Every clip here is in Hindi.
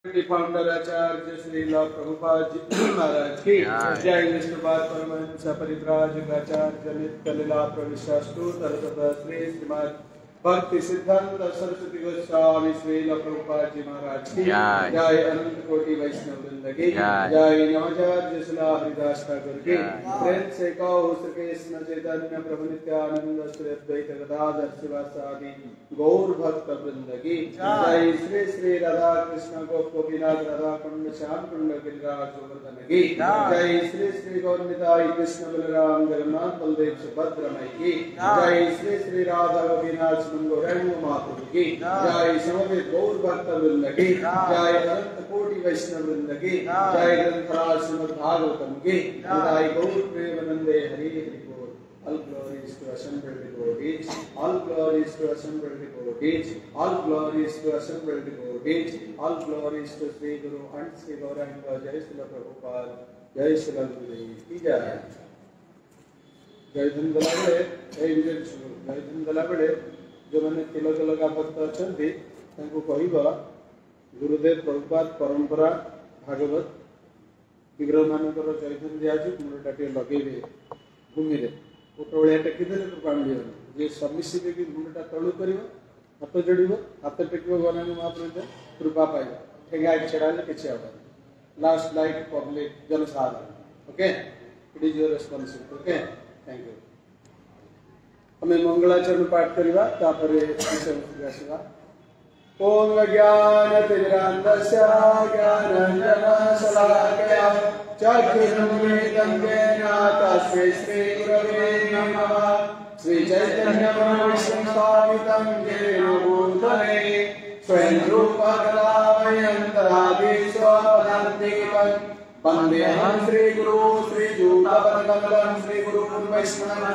फाउंडर आचार्य श्रीला प्रभुपाद जी महाराज की जय। विष्णुपाद परमहंस परिव्राजक आचार्य नित्य लीला प्रविष्टु तरसदा श्री श्रीमद भक्ति सिद्धांत सरस्वती गोस्वामी श्रीला प्रभुपाद जी महाराज की जय। अनंत कोटि वैष्णव वृंद की जय। नवाचार्य शिला हरिदास ठाकुर की प्रेम से कहो श्री कृष्ण चैतन्य प्रभु नित्यानंद श्री अद्वैत गदाधर शिवासादि गौर भक्त वृंद की जय। श्री श्री राधा कृष्ण गोपीनाथ राधा कुंड श्याम कुंड गिरिराज गोवर्धन की जय। श्री श्री गौरनिताई कृष्ण बलराम जगन्नाथ बलदेव सुभद्रा मई की जय। श्री श्री राधा गोपीनाथ मातु की जय। समवेत गौर भक्त वृंद की जय। अनंत कोटि वैष्णव वृंद की जय। ग्रंथराज श्रीमद् भागवतम की जय। गौर प्रेमानंदे हरि हरि बोल। All glories to assembled devotees, all glories to assembled devotees, all glories to assembled devotees, all glories to Sri Guru and Sri Gauranga. Jai Srila Prabhupada, Jai Srila Gurudev की जय। जयधन दलाबड़े जयधन दलाबड़े जो मैंने तिलक लगा भक्त अच्छा कहवा गुरुदेव प्रभुपाद परंपरा भागवत विग्रह मानकर जयधन दिजाची मुंडटा टे लगे भूमि गोटे भाया टेकीदे कृपा मिल जी सबमिशिव कि मुंडटा तलू कर हाथ जोड़ हाथ टेक गला महाप्रभु कृपा पाइब ठेगा छेड़ा किसी लास्ट लाइट पब्लिक जनसाधारण। Okay, it is your responsibility. Okay, thank you. हमें मंगलाचरण पाठ करवा आसवा। ओम ज्ञानतिमिरान्धस्य ज्ञानाञ्जनशलाकया चक्षुरुन्मीलितं येन तस्मै श्रीगुरवे नमः। श्रीचैतन्यमनोभीष्टं स्थापितं येन भूतले स्वयं रूपा कदा वयं तदादिस्वपदान्तिकं वन्देऽहं श्रीगुरु श्रीयुतापदकमलं श्रीगुरुं वैष्णवं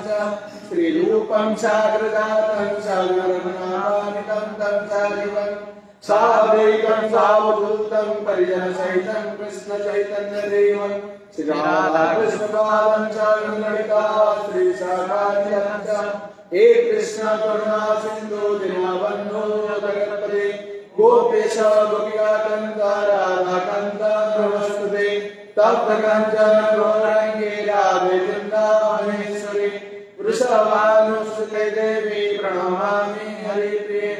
श्रीरूपं साग्रजातं सागररघुनाथान्वितं तं सजीवं साद्वैतं सावधूतं परिजनसहितं कृष्णचैतन्यदेवं श्रीराधाकृष्णपादं च ललिता श्रीशाखान्वितं च हे कृष्ण करुणा सिन्धु दीनबन्धो जगत्पते गोपेश गोपिकान्त राधाकान्त नमस्तुते तप्त काञ्चन गौराङ्गे राधे वृन्दावनेश्वरी वृषभानुसुते देवी प्रणमामि हरिप्रिये।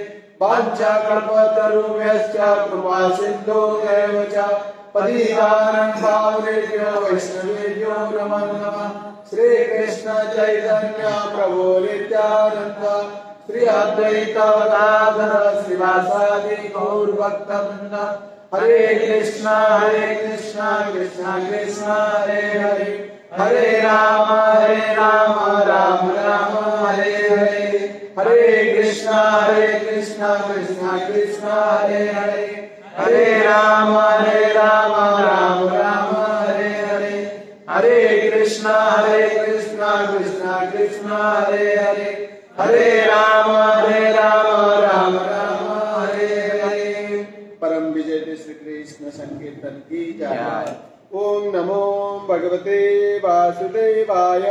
वाञ्छाकल्पतरुभ्यश्च कृपा सिन्धुभ्यैव च पतितानां पावनेभ्यो वैष्णवेभ्यो नमो नमः। श्रीकृष्ण चैतन्य प्रभु नित्यानन्द श्री अद्वैत गदाधर श्रीवासादि गौर भक्तवृन्द। हरे कृष्ण कृष्ण कृष्ण हरे हरे हरे राम राम राम हरे हरे हरे कृष्ण कृष्ण कृष्ण हरे हरे हरे राम राम राम हरे हरे हरे कृष्ण कृष्ण कृष्ण हरे हरे हरे राम राम हरे हरे। परम विजय श्री कृष्ण संकीर्तन की जय। ओम नमो भगवते वासुदेवाय।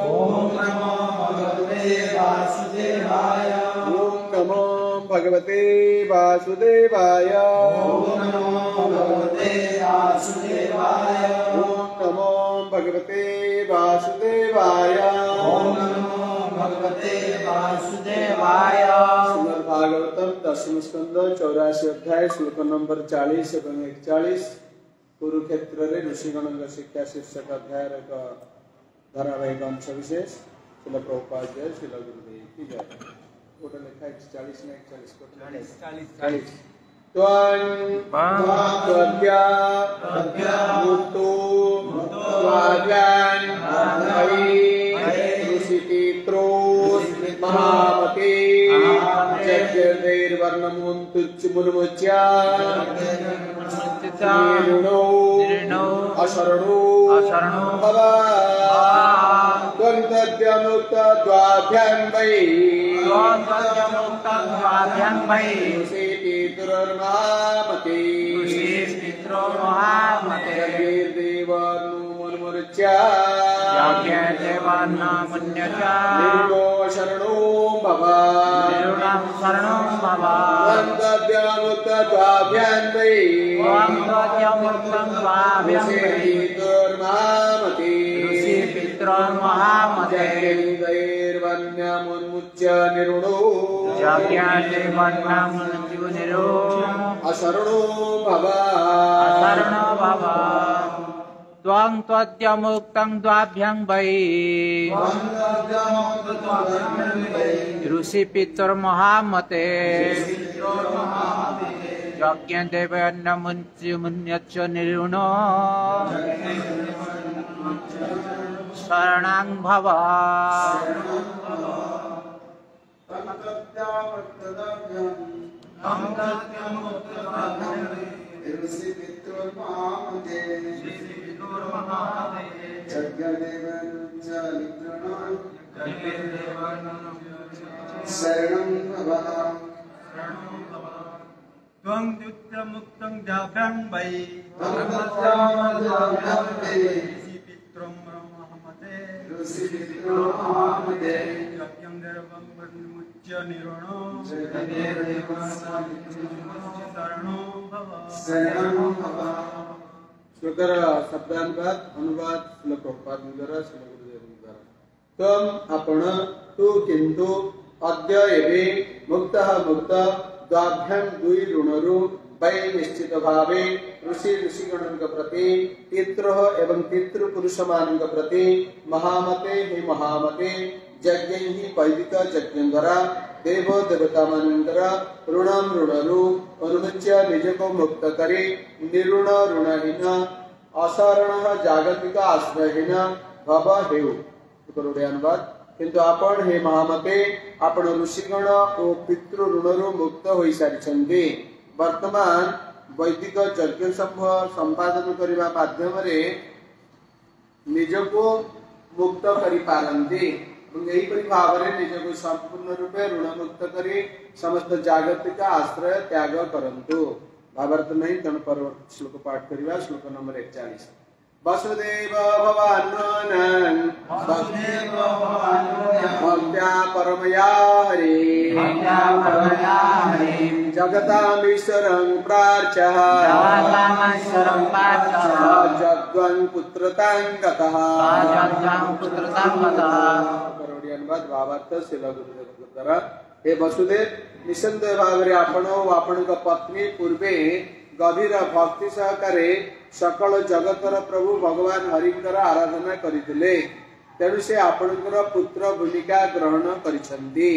ओम नमो भगवते वासुदेवाय। ओम नमो भगवते वासुदेवाय। ओम नमो भगवते वासुदेवाय। ओम नमो भगवते वासुदेवाय। ओम नमो भगवते वासुदेवाय। श्रीमद् भागवतम दशम स्कंद 84 अध्याय श्लोक नंबर 40 एवं 41 कुरुक्षेत्र ऋषिगण शिक्षा शीर्षक अध्याय धारावाहिक अंश विशेष। शिल प्रभुपाद जय। शिल गुरुदेव की जय। टोटल लिखा 40 में 41 महामते अशरणो द्वाभ्यां वै शरणो भवा शरणो भवा। त्वद्यमुक्तं द्वाभ्यं ऋषिपितुर्महामते ऋषि पितॄन्महामते यज्ञैर्वन्यमुन्मुच्य निरुणो यज्ञातिवर्णमुनिरो अशरणो भव अशरणो भव त्वं त्वद्यमुक्तं द्वाभ्यं वै ऋषि पितॄन्महामते यज्ञदेवन्नमुन्मुच्य निरुणो शरणं भव शरणं भव त्वं द्युत्यमुक्तं द्वाभ्यं वै ऋषिपितॄन्महामते यज्ञं देवं वन्मुच्य निरुणो शरणो भव श्लोकर शब्दानुवाद अनुवाद श्लोक प्रभुपाद श्लोक गुरुदेव तम आपण तु किंतु अद्य एवे मुक्तः मुक्त द्वाभ्यां दुई ऋणरु वै निश्चित भावे ऋषि ऋषिगणों प्रति पितृ एवं पितृ पुरुष मानक प्रति महामते हे महामते यज्ञ ही वैदिक यज्ञ द्वारा देव देवता मानकर ऋणम ऋणरु अनुमुच्य निज को मुक्त करे निरुण ऋणहीन अशरण जागतिक आश्रयहीन भव हेउ अनुवाद किंतु आपण हे महामते आपण ऋषिगण और पितृ ऋणरु मुक्त होई सारिछन्ति वर्तमान वैदिक यज्ञ संपादन करने माध्यम निजको मुक्त करि पारन्ति यहीपरि भाव निजको संपूर्ण रूपे ऋण मुक्त करी समस्त जागतिक आश्रय त्याग करंतु भावार्थ नहीं तेणु परवर्ती श्लोक पाठ करिवा श्लोक नंबर 41 वसुदेव भवान्नोनं भक्त्या परमया हरि जगतामीश्वरं प्रार्थ्यः जग्वन् पुत्रतां गतः अनुवाद भावार्थ शिल गुरुदेव द्वारा हे वसुदेव निसंदेह भाव आपण आपण पत्नी पूर्वे गभीर भक्ति सहकारे सकल जगतर प्रभु भगवान हरिंकर आराधना करथिले तेणु से आपणकर पुत्र भूमिका ग्रहण करिसंती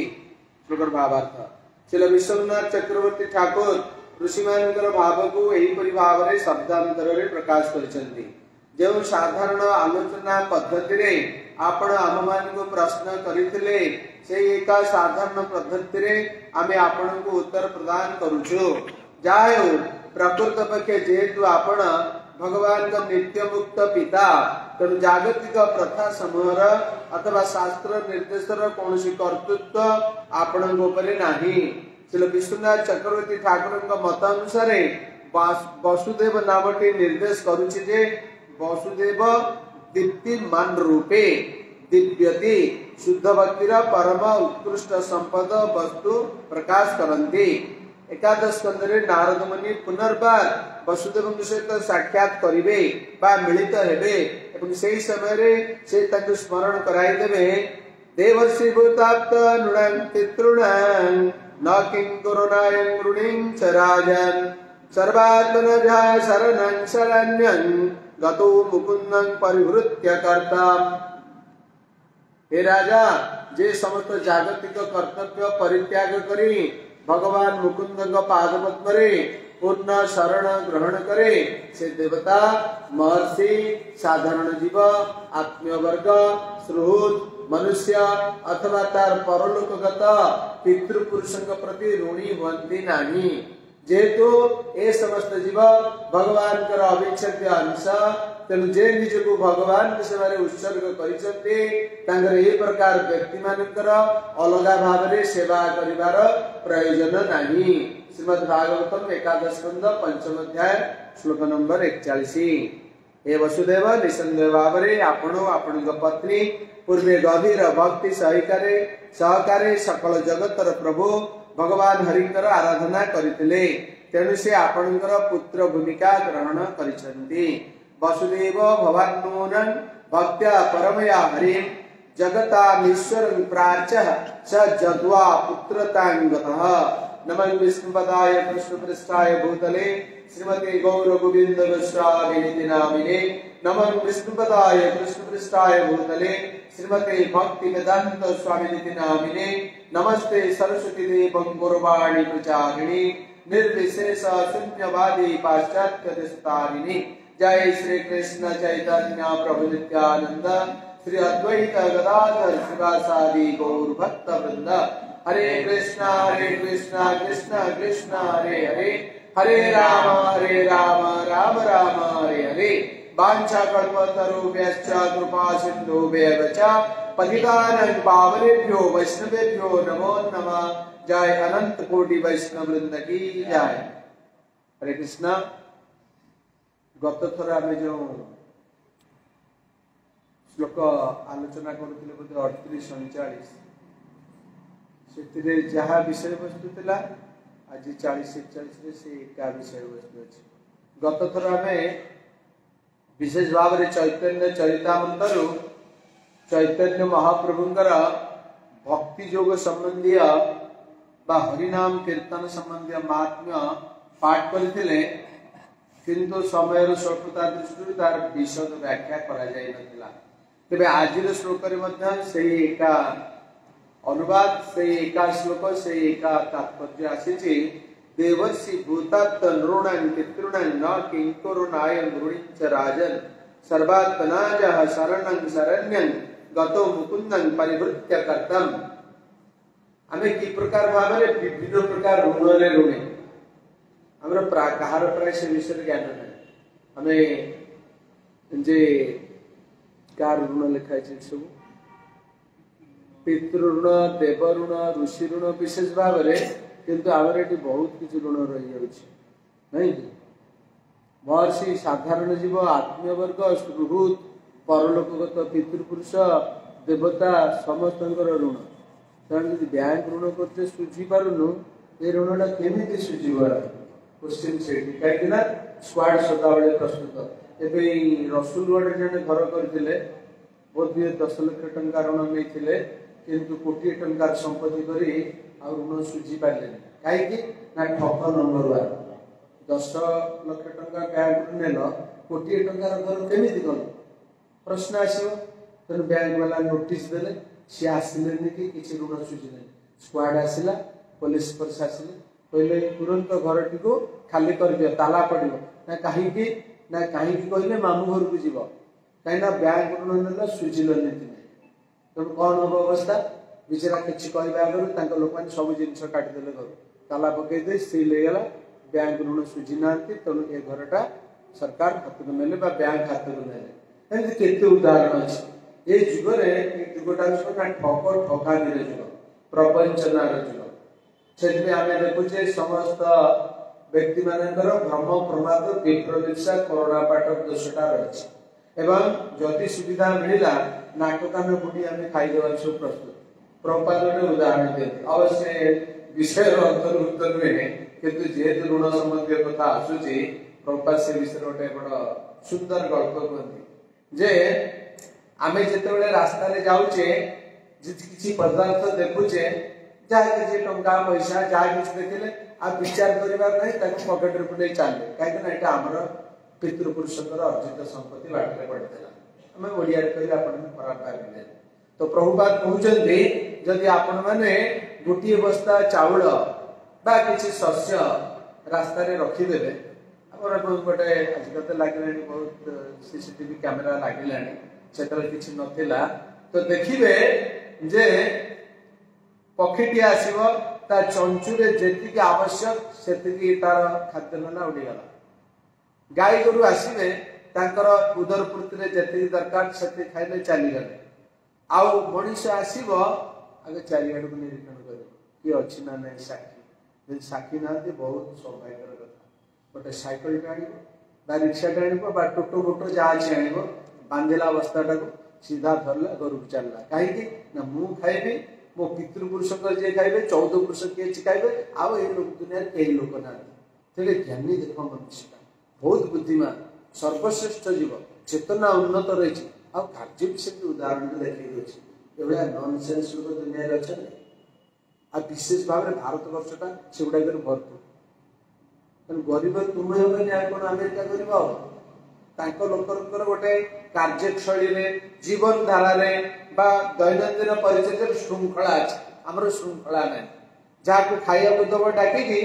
श्लोकर भावार्थ श्री विश्वनाथ चक्रवर्ती ठाकुर ऋषि मानकर भाव को एही परि भाव रे शब्दांतर रे प्रकाश करिसंती जो साधारण आलोचना पद्धति रे आपण आममान को प्रश्न करिथिले से एक साधारण पद्धति रे आमे आपण को उत्तर प्रदान करूछु जायो प्रकृत पक्षे जेहेतु आपण भगवान का नित्य मुक्त पिता तेणु जागतिक प्रथा समूहर अथवा शास्त्र निर्देशर कौन कर्तृत्व आपण नहीं श्री विश्वनाथ चक्रवर्ती ठाकुर मत अनुसार वसुदेव नामटी निर्देश करुछि जे वसुदेव दीप्तिमान रूपे दिव्यति शुद्ध भक्तिर परम उत्कृष्ट संपद वस्तु प्रकाश करंती एकादश स्कंदरे नारद मुनि पुनर्बार वसुदेव सहित साक्षात करिवे बा मिलित हेबे एवं सेही समय रे से ताकु स्मरण कराई देबे देवर्षि भूताप्त नृणां पितॄणां न किं करुणायं ऋणिं च राजन् सर्वात्मनः शरणं शरण्यं गतो मुकुन्दं परिहृत्य कर्ता हे राजा जे समस्त जागतिक कर्तव्य परित्याग करी भगवान मुकुंद पादपद्म पूर्ण शरण ग्रहण करे से देवता महर्षि साधारण जीव आत्मीय वर्ग सुहृद मनुष्य अथवा तार परलोकगत पितृपुरुषों प्रति ऋणी हुअन्ति नाही जेहेतु ए समस्त जीव भगवान कर अविच्छेद्य अंश तेणु जे निजको भगवान सेवा उत्सर्ग करिसंते तांगर ए प्रकार व्यक्ति मानकर अलगा भाव रे सेवा करिवार प्रयोजन नाही श्रीमद् भागवतम एकादश स्कंद पंचम अध्याय श्लोक नंबर 41 हे वसुदेव निसंदेह भाव रे आपण आपण पत्नी पूर्वे गभीर भक्ति सहकारे सकल जगतर प्रभु भगवान हरिंकर आराधना करथिले तेणु से आपणकर पुत्र भूमिका ग्रहण करिसंती वसुदेव भवान्नूनं भक्त्या परमया हरिं जगतामीश्वरं प्राच्य स जद्वा पुत्रतांगतः नमः विष्णुपदाय कृष्णपृष्ठाय भूतले श्रीमते गौर गोविंद गोस्वामिनिति नामिने नमः विष्णुपदाय कृष्णपृष्ठाय भूतले श्रीमते भक्ति वेदांत स्वामिनिति नामिने नमस्ते सरस्वती देवं गौरवाणी प्रचारिणी निर्विशेष शून्यवादी पाश्चात्य देशतारिणी जय श्री कृष्ण चैतन्य प्रभु नित्यानंद श्री अद्वैत गदाधर शिवासादि गौर भक्त वृंद हरे कृष्णा कृष्ण कृष्ण हरे हरे हरे राम राम राम हरे हरे वाञ्छा कल्पतरुभ्यश्च कृपा सिन्धुभ्येव च पतितानां पावनेभ्यो वैष्णवेभ्यो नमो नमः जय अनंत कोटि वैष्णव वृंद की जय। हरे कृष्णा। गत थर आम जो श्लोक आलोचना करुले बोधे 38-39 से जहाँ विषय वस्तु थिला आज 40-41 से एका विषय वस्तु अच्छे। गत थर आम विशेष भाव में चैतन्य चरितामृतरु चैतन्य महाप्रभुंकर भक्ति योग संबंधी बा हरिनाम कीर्तन संबंधी महात्म्य पाठ करथिले किंतु समय स्वल्पता दृष्टि तार विशद व्याख्या करा जाय नथिला। तेबे आजिर श्लोक रे मध्य सेही एका अनुवाद सेही एका श्लोक सेही एका तात्पर्य आसीछि देवर्षि भूतात् नृणां पितॄणां न किंकरुणाय नृणिंच राजन् सर्वात्मनाजः शरणं शरण्यं गतो मुकुन्दं परिवृत्य कर्तम्। आमे कि प्रकार भाबरे विभिन्न प्रकार ऋण ले ऋणे हमर कहार प्राय से विषय ज्ञान नहीं हमें जे कार ऋण लिखा है सब पितृ ऋण देव ऋण ऋषि ऋण विशेष भाव में किंतु आमर ये बहुत किसी ऋण रही जाऊँ नहीं महर्षि साधारण जीव आत्मीय वर्ग सुहृद परलोकगत पितृपुरुष देवता समस्त ऋण तेणु जी बैंक ऋण करते सुझी पारुनु ये ऋणटा केमी सुझीब क्वेश्चन से कहीं स्क्वाड सदाबले प्रस्तुत एवं रसुलगढ़ जड़े घर करते बोध 10 लाख टंका ऋण नहीं किंतु कोटी टंकार संपत्ति करी ऋण सुझी पारे कहीं ठक नंबर 1 10 लाख टंका बैंक नेल कोटी टंकार घर केमी गल प्रश्न आसो तेणु बैंक वाला नोटिस देले सी आसिले कि किसी ऋण सुझी ना स्क्वाड आसला पुलिस फोर्स आसिले कहले तुरंत घर टी खाली कर दियो ताला पड़ो ना कहीं कहले मामू घर को जीव कहीं बैंक ऋण ना सुझिल नीति नहीं तेणु कौन हम अवस्था बिचरा किसी कहवा आगे लोक मैंने सब जिन काटिदे घर ताला पकईदे सील होगा बैंक ऋण सुझी ना तेणु ये घरटा सरकार हाथ को नेले बैंक हाथ को नेले एमती केते उदाहरण अच्छे ये जुगरे जुगटा ना ठक ठकानी जुग प्रवंचनार जुग से आम देखुचे समस्त व्यक्ति मानकर भ्रम प्रमाद विप्रलिप्सा करुणा पाठक दोषटा रही एवं जदि सुविधा मिला नाटकान बुढ़ी आम खाईदेवा सब प्रस्तुत प्रपात उदाहरण दिखते अवश्य विषय अंतर्भुक्त नुहे किंतु जेहेतु ऋण संबंधी कथा आसूची प्रपात से विषय गोटे बड़ सुंदर गल्प कहते जे आम जिते रास्ता जाऊे किसी पदार्थ देखुचे जहाँ किसी टंका पैसा जहाँ किसी देखिले आ विचार करने पकेट रे चले कहीं आमर पितृपुरुषर अर्जित संपत्ति बाटे पड़ता आम ओडिया खराब भाविले तो प्रभुपाद कहते जदि आपण मैंने गोटे बस्ता चाउल बा किसी शस्य रास्ता रखीदे गोटे आजकल तो लगे बहुत सीसीटीवी कैमेरा लगे से किसी नथिला तो देखिए जे पक्षीटी आसो ता चंचुरे जी आवश्यक से तार खाद्य नाना उड़ीगला गाई गोरु आसवे उदर पूर्ति जी दरकार से खाइले चलीगले आउ मनीष आसब आगे चारिआड़ को निरीक्षण कर किए अच्छी ना ना साक्षी साक्षी ना बहुत सौभाग्यर कथा गोटे सैकल आण रिक्शा आण टोटो बोटो जहाँ अच्छी आण बांधिला बस्ताटा को सीधा धरला घर को चलला कहीं मु खाइबी मो पितृपुरुष जी खाइबे 14 पुरुष किए खाइबे आउ ये दुनिया कई लोक ना तेरे ज्ञानी देख मनुष्यटा बहुत बुद्धिमान सर्वश्रेष्ठ जीव चेतना उन्नत रही आ कार्य भी से उदाहरण भी देखिए एभलिया ननसेन्स लोक दुनिया अच्छा आ विशेष भाव में भारत वर्षटा से गुड़ाक भरपूर तेणु गरीब तुम्हें हेनी आ कौन अमेरिका गरीब लोकर गोटे कार्यशैली जीवन धारा दैनंदिन परिचय श्रृंखला अच्छे आमर श्रृंखला ना जहाँ खाया दब डाकिकी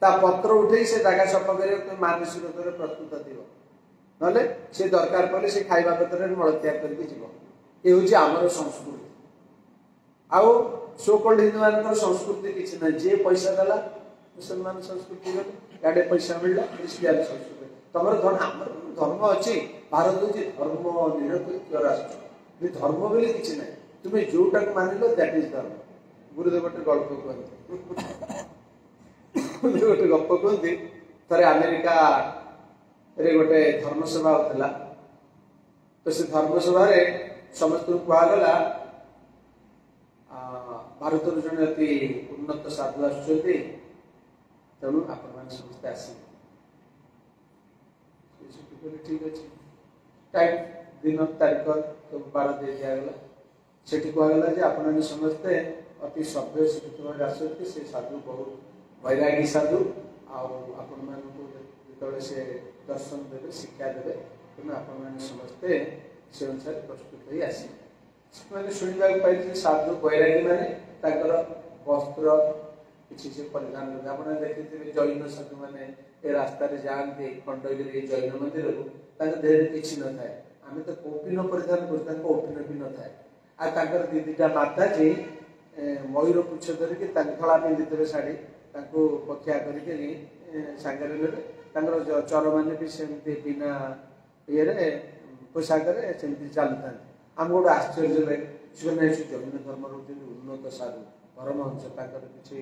पत्र उठे से जगह सफा कर मानसिक प्रस्तुत थी ना से दरकार पड़े से खाଇବା पत्र मलत्याग करके जीव ये आमर संस्कृति आउ सो कल्ड हिंदू मान संस्कृति किसी ना जी पैसा देला मुसलमान संस्कृति गले पैसा मिलला क्रिश्चियन संस्कृति तुम धर्म धर्म अच्छी भारत हूँ धर्म निरपेक्ष राष्ट्र धर्म बोली किसी ना तुम्हें जोटा मानिल दैट इज धर्म गुरुदेव गोटे गल्प कहते गोटे गप कहते थे अमेरिका रे गोटे धर्मसभा होता तो से धर्मसभा समस्त कहगला भारत जड़े अति उन्नत साधु आसुच्च तेणु आपण समस्ते आस ठीक अच्छे टाइम दिन तारीख सब बार दे दिगला से कहगला आपण समस्ते अति सभ्य शिक्षित भाव आसती से साधु बहुत वैरागी साधु आपण जो से दर्शन देवे शिक्षा देवे तेणु आपण समस्ते से अनुसार प्रस्तुत हो आसने शुणा पाई साधु वैरागी मैंने वस्त्र किसी से परिधान करते आप देखिए जैन साधु मैंने ये रास्ता जाती खंडगिरी जैन मंदिर को देह किसी न थाए आम तो कौपिन परिधान करोपिन भी न थाए आर दी दीटा माता जी मयूर पुछ धरिकी खड़ा पिंधि शाढ़ी पक्षा कर चर मैंने भी सेमती बिना ये पोशाक सेमती चलता आम गोटे आश्चर्य लगे से जैन धर्म उन्नत साधु परमहंस किसी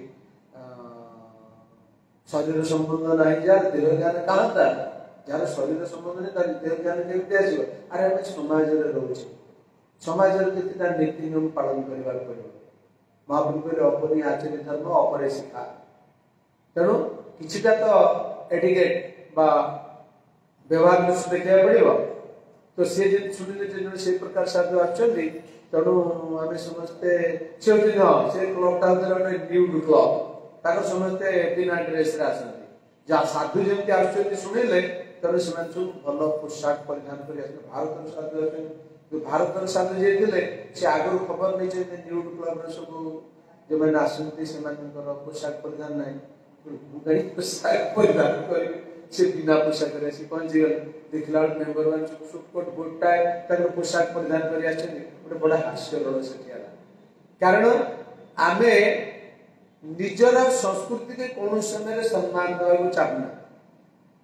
शरीर संबंध ना जार देह ज्ञान कहाँ था जार शरीर संबंध नहीं तार देह ज्ञान केमती आसो अरे आम समाज रोचे समाज के नीति नियम पालन करने पड़े महाप्रभु कहले अपनी आचरण धर्म अपरे शिखा तेणु किछिटा तो एटिकेट बा व्यवहार दृष्टि देखा पड़ो तो सी शुणिले से प्रकार साधु आसुच्च तेणु आम समस्ते से क्लबटा होते न्यूड क्लब ताकर समस्ते बिना ड्रेस आसती जहाँ साधु जमी आसुच्च शुणिले तेणु से सब भल पोशाक परिधान कर भारत साधु जो भारत साधु जी थे आगु खबर नहीं न्यूड क्लब सब जो मैंने आसती से पोशाक परिधान ना पोशाक परिधान कर बिना पोशाक पहुंची गले देखला मेम्बर मान सुटकोट बोटा पोशाक परिधान कर गोटे बड़ा हास्यकरण से कारण आम निजर संस्कृति के कौन समय सम्मान देवा चाहूना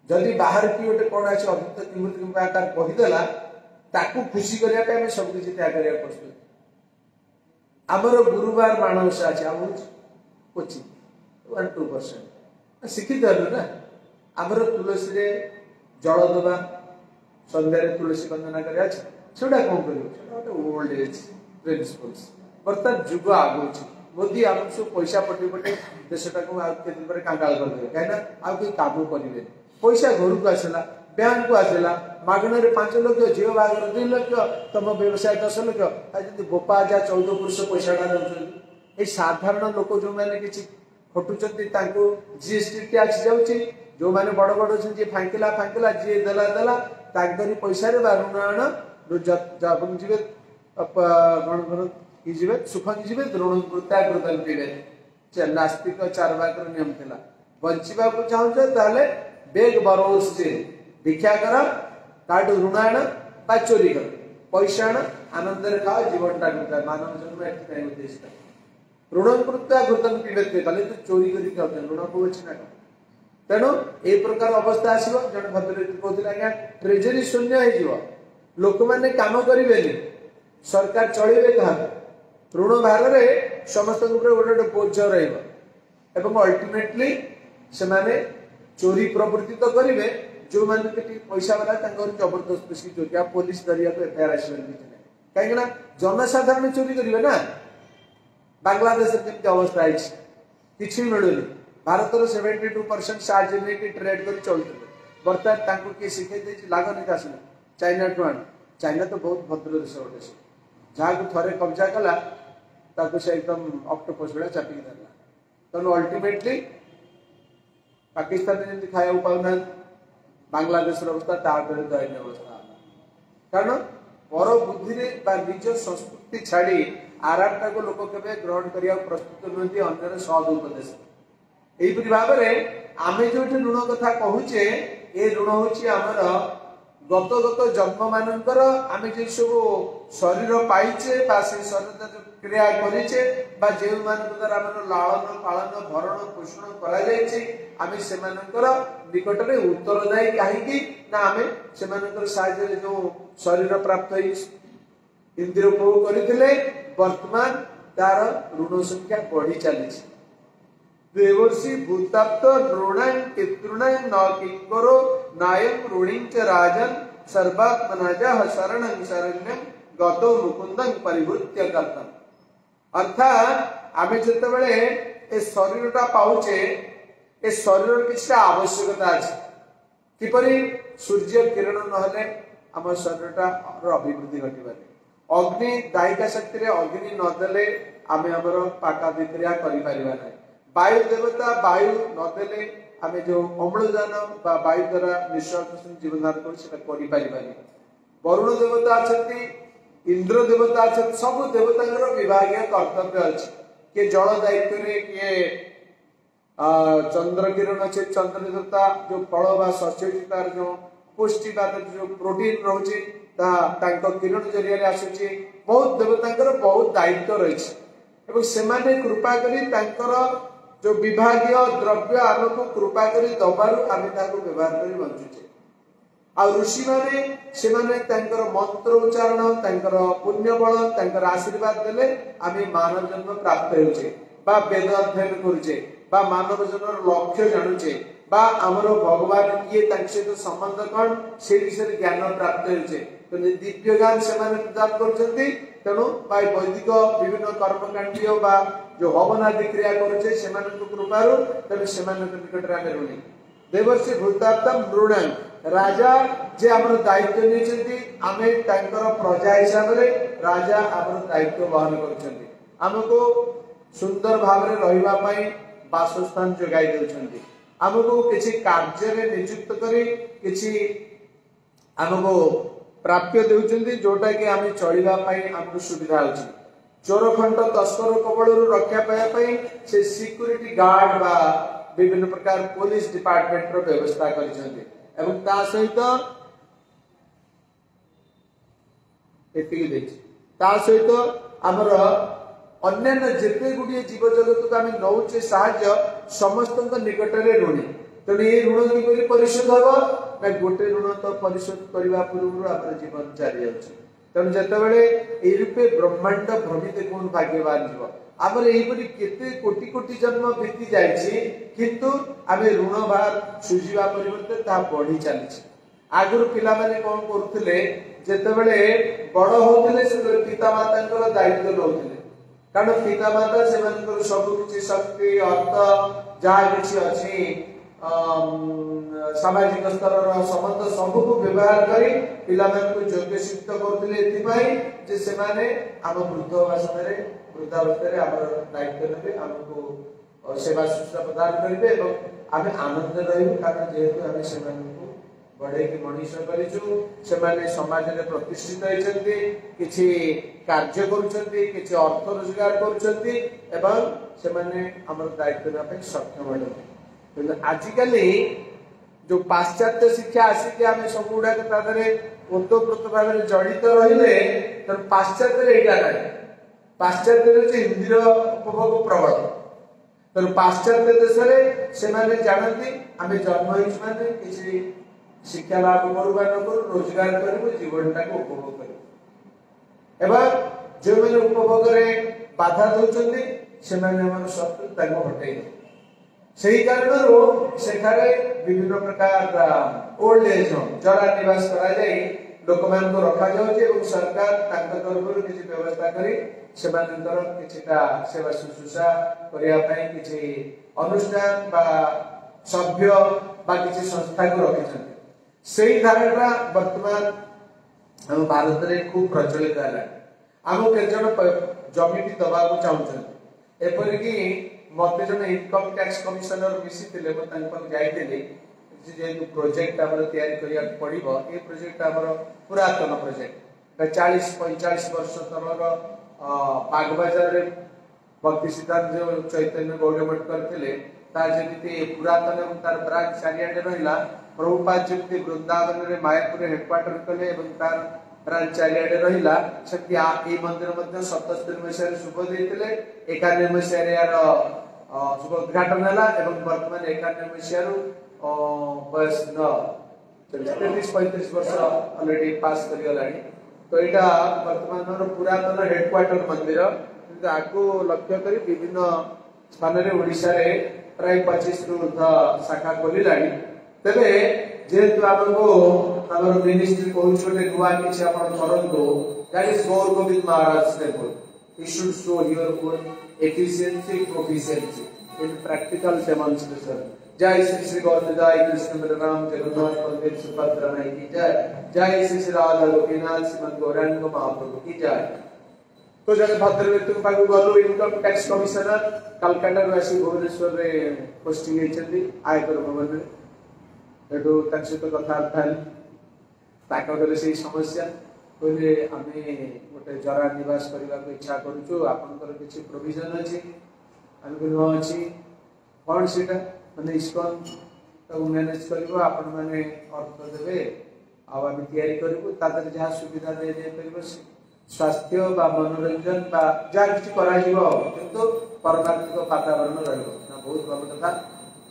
जदि बाहर की गोटे कौन अच्छे अभित आकार कहीदेला ताकू खुशी करने सब किसी त्याग करने प्रस्तुत आमर गुरुवार माणवसा अच्छे आम क्वचित 1-2% शिक्षित हलु ना आमर तुलसी जल दबा सन्धार तुलसी वंदना करा सेटा कौन कर गोटे ओल्ड एज प्रिंसिपल्स बर्तमान जुग आगुच मोदी आम सब पैसा पटे पटे देशटा को दिन पर कांगाल करदे कहीं आई काम करेंगे पैसा घर को आसला बैंक को आसला मागणार 5 लाख झील बाहर 2 लाख तुम व्यवसाय 10 लाख आज बोपा जा 14 पुरुष पैसाटा दौरान ये साधारण लोक जो मैंने किसी खटुंट जीएसटी टैक्स जाऊँगी जो मैंने बड़ बड़ जी फांकिला फांकिला जी देला पैसा ऋण आण जी कौन जी सुखन जी ऋण कृताकृतन पीबे नास्तिक चारवाकर नियम था बंचा चाहूँ बेग बरोस भिक्षा कर ताठू ऋण आण बा चोरी कर पैसा आण आनंद खाओ जीवनटा कृता मानव जन्म एटी उद्देश्य ऋण कृत्या घृतन पीबे खाली तो चोरी कर ऋण को अच्छी ना तेणु ए प्रकार अवस्था आसो जन भद्र कहते आज्ञा ट्रेजेरी शून्य हो लोक मैंने काम करेंगे सरकार चलेबे क्या ऋण भार समस्त गोटे गोटे बोझ रल्टिमेटली से चोरी प्रवृत्ति तो करेंगे जो मैंने पैसा वाला जबरदस्त चोरी पुलिस धरिया एफआईआर आसवे कहीं जनसाधारण चोरी करेंगे ना बांग्लादेश जमी अवस्था कि मिलूनी भारत 72% साहाଯ୍य नहीं ट्रेड कर चलते बर्तमान किए शिखे लागनी आस चाइना ठू आण चाइना तो बहुत भद्र देश गोटे से जहाँ को थे कब्जा कला से एकदम ऑक्टोपस भाया चापिकी देला तेणु अल्टीमेटली पाकिस्तान जमी खाया पाऊना बांग्लादेश अवस्था तापर दयनीय अवस्था कारण पर बुद्धि निज संस्कृति छाड़ी आरामटा को लोक के ग्रहण करने प्रस्तुत नुहति अन्य सहज उपदेश यहीपरि भाव में आम जो ऋण कथा कहूचे ये ऋण हूँ आमर गत गत जन्म मानकर आम जो सब शरीर पाइचे से शरीर जो क्रिया करेचे जो मान द्वारा लालन पालन भरण पोषण कर से निकट में उत्तरदायी कहीं ना आम से साहाय्य जो शरीर प्राप्त इंद्रिय उपभोग करते वर्तमान तार ऋण संख्या बढ़ी चली देवर्षि भूताप्त ऋणां पितॄणां न किंकरो नायं ऋणीं च राजन् सर्वात्मनाजः शरणं शरण्यं गतो मुकुन्दं परिभूत्य कर्तम् अर्थात आमे जते बेले ए शरीरटा पाउचे ए शरीर किछटा आवश्यकता अछि किपरि सूर्य किरण नहले आम शरीरटा अभिवृद्धि घटिबानी अग्नि दायिका शक्ति रे अग्नि नदेले आमे हमर पाका विक्रिया करि परिबा नै वायु देवता वायु नदेले आमे जो अम्लजान बा वायु द्वारा निश्वास जीवन धारण कर सेटा करि परिबानी वरुण देवता अछंती इंद्र देवता अछंती सब देवतांकर विभागीय कर्तव्य अछि के जल दायित्व रे के चंद्र किरण अच्छे चंद्र देवता जो फल बा शस्य तार जो पुष्टि बा जो प्रोटीन रहउची किरण जरिया आसुची बहुत देवतांकर बहुत दायित्व रही सेमाने कृपा करी जो विभागीय द्रव्य आमको कृपा करी दबारु आमे ताको व्यवहार करी बंचुचे आ ऋषि माने सेमाने मंत्र उच्चारण पुण्य बल आशीर्वाद देले आमे मानव जन्म प्राप्त होचे बा वेद अध्ययन करूचे बा मानव जन्म लक्ष्य जानुचे बा हमरो भगवान किए सहित संबंध कौन से विषय ज्ञान प्राप्त होचे तो दिव्य ज्ञान से प्रदान करछंती तेणु वैदिक विभिन्न कर्मकांडी बा जो हवन आदि क्रिया करुचे से कृपारु तेणु से निकट आम ऋणी देवर्षि भूताप्तम ऋणां राजा जे आमर दायित्व नहीं आमे प्रजा हिसाब से राजा आमर दायित्व वहन करछंती आमको सुंदर भाव में रहिबा पई वासस्थान जोगाई देउछंती आमको किसी कार्य में नियुक्त करी किसी आमको प्राप्य देउछंती जोटा कि आमे चलिबा पई हमको सुविधा होची चोरखंड तस्कर कबल रक्षा पाई से सिक्यूरिटी गार्ड बा विभिन्न प्रकार पुलिस डिपार्टमेंट रो व्यवस्था करिसेंती एवं ता सहित एतिकी देखि ता सहित हमर अन्य जिते गुड़िए जीव जगत को आम नौचे साहाय्य समस्त निकट में ऋणी तेणु ये ऋण किपरि परिशोध हम ना गोटे ऋण तो परिशोध करने पूर्व आम जीवन चली जाऊँ तेणु जिते रूपे ब्रह्मांड भ्रमित कौन भाग्यवान जीव आमर यहीपरि केते कोटि कोटि जन्म बीती जाइछि किंतु आमे ऋण भार सुझिबा परिवर्ते ता बढ़ी चली आगुर पिला माने कोन करूथिले जेतेबेले बड़ होथिले से पिता मातांकर दायित्व नउथिले कारण पिता माता से सब किसी शक्ति अर्थ जहाँ किसी अच्छी सामाजिक स्तर संबंध सबको व्यवहार करी पिला योग्य सिद्ध करते से आम वृद्धावस्था आम दायित्व ने आमको सेवा शुश्रूषा प्रदान करेंगे आम आनंद रही कारण जेहेतु आम से बढ़े मनीष कर समाज में प्रतिष्ठित होती किसी कार्य कर अर्थ रोजगार कर दायित्व नापी सक्षम होती आजिकल जो पाश्चात्य शिक्षा आसिक आम सब गुड़ाक ओतप्रोत भाव में जड़ित रही पाश्चात्य यहाँ ना पाश्चात्य इंद्रिय उपभोग प्रबल तेणु पाश्चात्य देश में जानती आम जन्म होने किसी शिक्षा लाभ करू बा न करू रोजगार करू जीवन टाक उपभोग करू जो मैंने उपभोग बाधा दौरान से शत्रु हटे से कारण से विभिन्न प्रकार ओल्ड एज होम जरा निवास कर लोक मान रखा जाऊँ सरकार तरफ किसी व्यवस्था कर सेमानंतर किछिटा सेवा शुश्रूषा करिया पई किछि अनुष्ठान बा सभ्य बा किछि संस्था को रखिछन सेही धारणा वर्तमान हम भारत रे खूब प्रचलित है आम के जन जमी भी दबा को चाहछन एपरि कि मते जन इनकम टैक्स कमिशनर मिसिथिले म तांपर जाइथिले जे प्रोजेक्ट हमर तयारी करिया पड़िबो ए प्रोजेक्ट हमर पुरातन प्रोजेक्ट 40-45 वर्ष तलर बागबाजार रे भक्ति सिद्धांत जो चैतन्य गौड़ मठ करथिले ता जेमिति पुरातन एवं तार ब्रांच चारियाडे रहिला प्रभुपाद जेमिति वृंदावन रे मायापुर हेडक्वार्टर कले एवं तार ब्रांच चारियाडे रहिला सेति ए मंदिर मध्ये 77 मसिया रे शुभ देथिले 91 मसिया रे यार शुभ उद्घाटन हला एवं वर्तमान 91 मसिया रो बस न 33-35 वर्ष ऑलरेडी पास करि गलानी तो एटा वर्तमान पुरातन हेडक्वार्टर मंदिर आगु लक्ष्य करी विभिन्न स्थान रे ओडिसा रे प्राय 25 रु शाखा खोलिलानी तबे जेतु आपको हमर मिनिस्ट्री कोन छोटे गुवा किछ आपण करंतो दैट इज गौर गोविंद महाराज ने बोल you should show your own efficiency proficiency in practical demonstration जय श्री गौरदाई कृष्ण बलराम जगन्नाथ बलदेव सुभद्रा माई की जय जय श्री राधा गोपीनाथ श्रीमद गौरांग महाप्रभु की जय तो जने भद्र व्यक्ति को पागु गलो इनकम टैक्स कमिशनर कलकत्ता रो आसी भुवनेश्वर रे पोस्टिंग हेचंदी आयकर भवन रे एटो तक्षित कथा थाल ताकले से समस्या बोले आमे गोटे जरा निवास करबा को इच्छा करूछु आपनकर किछि प्रोविजन अछि आमे नो अछि कोन सेटा माने इस्कॉन तो मैनेज करबो आपन माने अर्थ देबे आ आमे तयारी करबो तादर जहा सुविधा दे दे परबो स्वास्थ्य बा मनोरंजन बा जा किछि करा जिवो किंतु परमात्मिक वातावरण रहबो ना बहुत भल कथा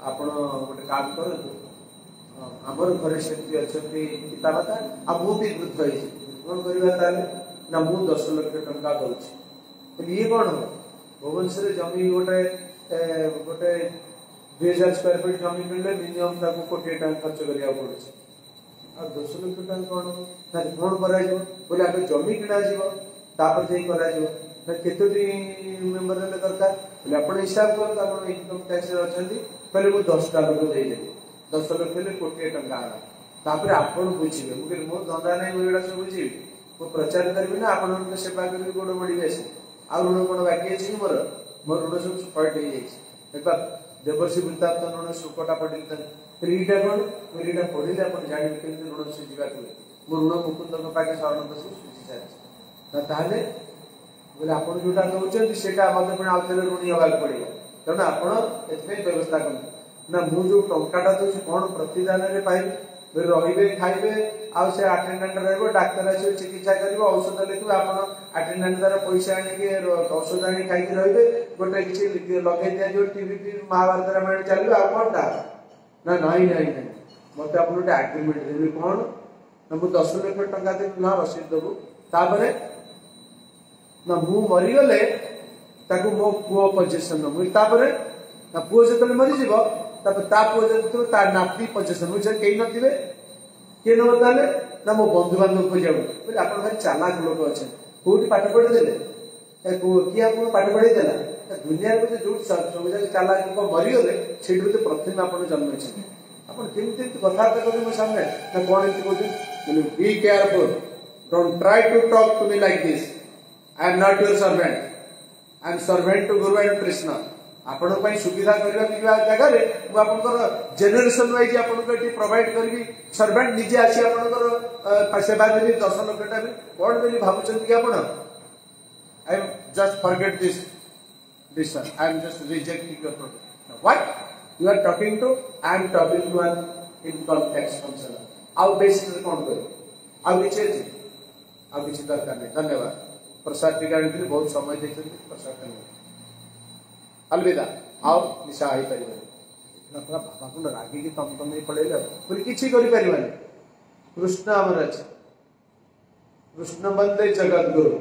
आपण गोटे काम करतो हमर घरे सेति अछति पिता माता आ मु भी वृद्ध होई कोन करबा ताले ना मु 10 लाख टंका दउछि तो ये कोन हो भुवनेश्वर जमी गोटे 2000 स्क्वायर फीट जमी मिलले मिनिमम ताको कोटी टका खर्च करिया पड़छ आ 10 लाख टका कोन तार कोन करा जो बोले आगे जमी किना जीवो तापर जे करा जो ना केतोटी मेंबर ले दरकार बोले आपण हिसाब कर आपण इनकम टैक्स रे अछंती पहले मु 10 टा लोक देई दे 10 लाख ले कोटी टका आला तापर आपण बुझिबे मु के मो धंदा नै मोइडा सब बुझिबे मु प्रचार करबी ना आपण के सेवा करबी गोड़ बडी बेसी आ ऋण कोन बाकी अछि मोर मोर ऋण सब सफाइट हो जाइछ एक बार देवर्षि वृत्तांत ऋण सुकटा पडिल त्रिटा कोन त्रिटा पडिले आपण जानि के ऋण से जीवा को मो ऋण मुकुंद को पाके शरण बसी सुची जाय ताले बोले आपण जोटा कहउछन सेटा मते पण आउथले ऋणी होबा पड़िबो तने आपण एतबे व्यवस्था कर ना मु जो टंकाटा तो कोन प्रतिदान रे पाइ रहिबे खाइबे आ से अटेंडेंट रहबो डाक्टर आसी चिकित्सा करबो औषध लेखिबो आपण अटेंडेंट द्वारा पैसा आनी के औषध आनी खाइ के रहिबे गोटे किछि लगे दिया जो टीवी महाभारत रामायण चलिबो आ कोनटा ना नाही नाही मते आपण ଗୋଟେ एग्रीमेंट देबे कोन ना मु 10 लाख टका दे ना रसीद देबो तापरे ना मु मरि गले ताको मो पुओ पोजीशन न मु तापरे ना पुओ जतले मरि जीवो तब ता पुओ जतले ता नाती पोजीशन मु जे केई नथिबे के न बताले ना मो बंधु बांधव को जाऊ बोले आपण भाई चालाक लोक अछि कोठी पाठ पढि देले ए को की आपण पाठ पढि देला दुनिया को जो सुविधा चालाक लोक मरि गले सेठु तो प्रथम आपण जन्म अछि आपण केमते कथा कर मो सामने ना कोन एति कोठी be careful don't try to talk to me like this I am not your servant I am servant to Guru and Krishna आपण पई सुविधा करबा पिबा जगह रे मु आपनकर जनरेशन वाइज आपनकर टी प्रोवाइड करबी सर्वेंट निजे आसी आपनकर सेवा देबी 10 लाख टका भी कोन बेली भाबुचन कि आपण I am just forget this I am just rejecting your product what you are talking to I am talking to an income tax commissioner आउ बेसिस कोन करी आउ किछि दरकार नहीं धन्यवाद प्रसाद टिकाणी के बहुत समय देते प्रसाद करने अलविदा आओ निशा ही परिवार ना बाबा को रागी की तम नहीं पड़ेगा बोले किछि करि परिवार कृष्ण अमर अछि कृष्ण बंदे जगत गुरु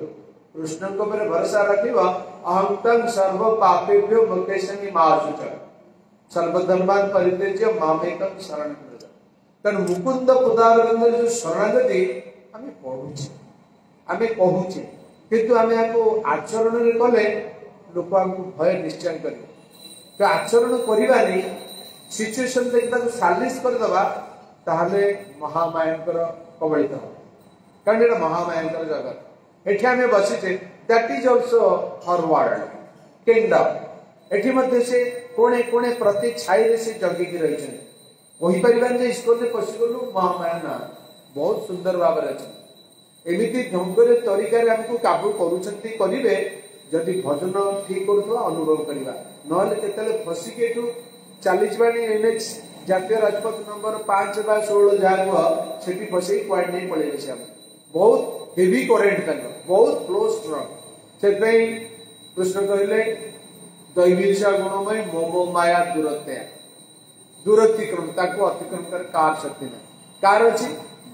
कृष्ण को मेरे भरोसा रखिबा अहं तं सर्व पापेभ्यो मुक्तेशनि मासुच सर्वधर्मान परित्यज्य मामेकं शरणं व्रज तन मुकुंद पुदारविंद जो शरणागति हमें कहूचे किंतु आम या आचरण में कले लोक आमको भय निश्चय कर तो आचरण करवानी सिचुएशन देखा सालिश करदे ताहले महामायंकर कबलित हो कारण ये महामायंकर जगत एठी आम बसीचे that is also her world kingdom एठी मध्य से कोणे कोणे प्रति छाई से जगिकी रही कही पारे स्कूल में पशिगलु महामाया ना बहुत सुंदर भाव एमती ढंग तरीका आमको काबू करेंगे जदि भजन ठीक कर अनुभव करवा ना फसिकी एठू चली एनएच जातीय राजपथ नंबर 5 बा 16 जहाँ कह से फसई क्वाड नहीं पड़े से बहुत हेवी करेन्ट बहुत फ्लो स्ट्रंग से कृष्ण कहले दैवीर्षा गुणमय मोह माया दूरतिक्रम अतिक्रम कर कार शक्ति ना कार अच्छी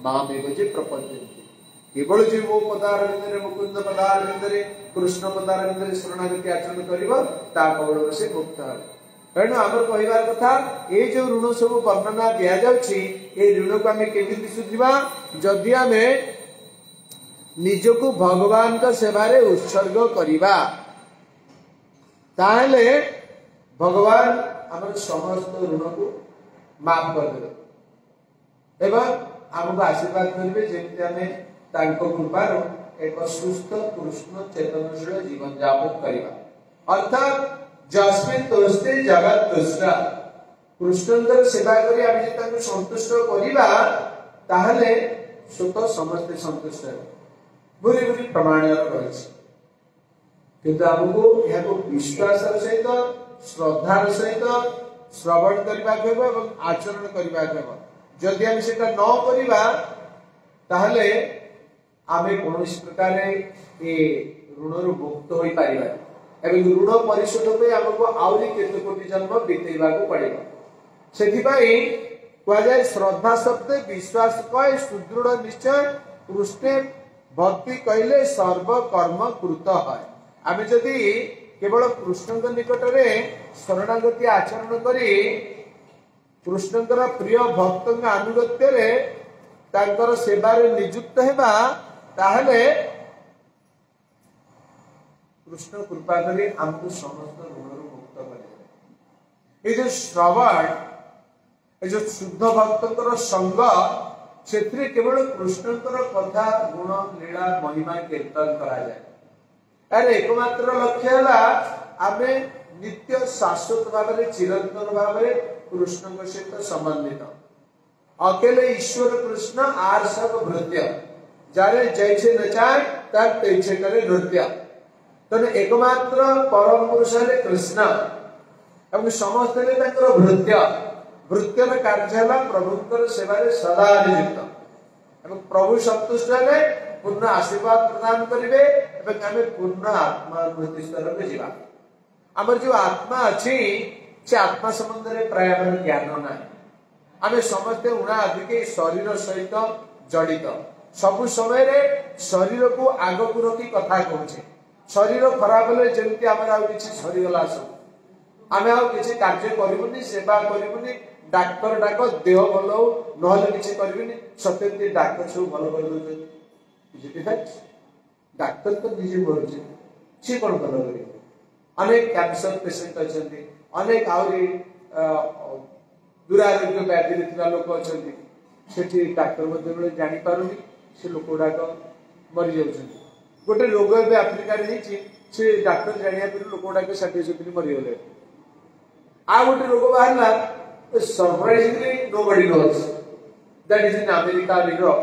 माँ मेघजे प्रपंच केवल जी वो पदारविंदरे मुकुंद पदारविंदरे कृष्ण पदारविंदरे शरणागति आचरण कर से मुक्त हो तेणु आम कहबार कथा ये जो ऋण सब वर्णना दि जाऊँगी ये ऋण को आम केमी सुझा जदि आम निजको भगवान का सेवारे उत्सर्ग करवा ताहले भगवान आम समस्त ऋण को माफ करदे एवं आमको आशीर्वाद करेंगे जमी आम कृपार एक सुस्थ कृष्ण चेतनशील जीवन यापन करवा अर्थात जस्मिन दोस्ते जगत दुष्टा कृष्णंकर सेवा करी आम जो संतुष्ट करवा ताहले स्वतः समस्ते संतुष्ट है बुरी बुरी प्रमाण रही किंतु आमको यह विश्वास सहित श्रद्धार सहित श्रवण करने आचरण करने जदि आम से न करवा ताहले आमे कौन प्रकार ऋण मुक्त हो पारिबा एवं ऋण परिशोध पे हमको आउरी केते कोटि जन्म बितेबा को पड़ेगा सेथिपाई कह श्रद्धा शब्द विश्वास कहे सुदृढ़ निश्चय कृष्ण भक्ति कहले सर्व कर्म कृत है आमे जदि केवल कृष्ण निकट में शरणागति आचरण करी कृष्णकर प्रिय भक्त आनुगत्य रे तांकर सेवारे नियुक्त हेबा ताहले कृष्ण कृपा करी हमको समस्त ऋण मुक्त कर ये जो श्रवण ये जो शुद्ध भक्तंकर संग से केवल कृष्णकर कथा गुण लीला महिमा कीर्तन करा जाए अरे एकमात्र लक्ष्य है आमे नित्य शाश्वत भाव में चिरंतन भाव में कृष्ण सहित संबंधित अकेले ईश्वर कृष्ण आर सब भृत्य जारे जैसे नचाए तब तैसे करे नृत्य तेना एकमात्र परम पुरुष है कृष्ण एवं समस्त भृत्य भृत्यर कार्य है प्रभुंकर सेवारे सदा नियुक्त एवं प्रभु संतुष्ट है पूर्ण आशीर्वाद प्रदान करेंगे आम पूर्ण आत्मानुभूति स्तर में जीवा आमर जो आत्मा अच्छी से आत्मा संबंध में प्राय ज्ञान ना आम समस्ते उणा अधिक शरीर सहित जड़ित सबु समय शरीर को आग को रखी कथा कहूचे शरीर खराब हेले जमी आम सरीगला सब आम आसी कार्य करूनी सेवा करूनी डाक्तर डाक देह भल हो ना कि करी सत्य डाक्तर सब भल कर डाक्तर तो निजे मरुचे सी कौन भल कर अनेक कैंसर पेसेंट अच्छा अनेक आहरी दुरारोग्य व्याधि लोक अच्छा डाक्तर जापार से लोक गुड़ाक मरी जा गोटे रोग ए आफ्रिकार से डाक्तर जाना लोक गुड़ाक 60-70 मरीगले आ गोटे रोग बाहर surprisingly nobody knows that is in America Europe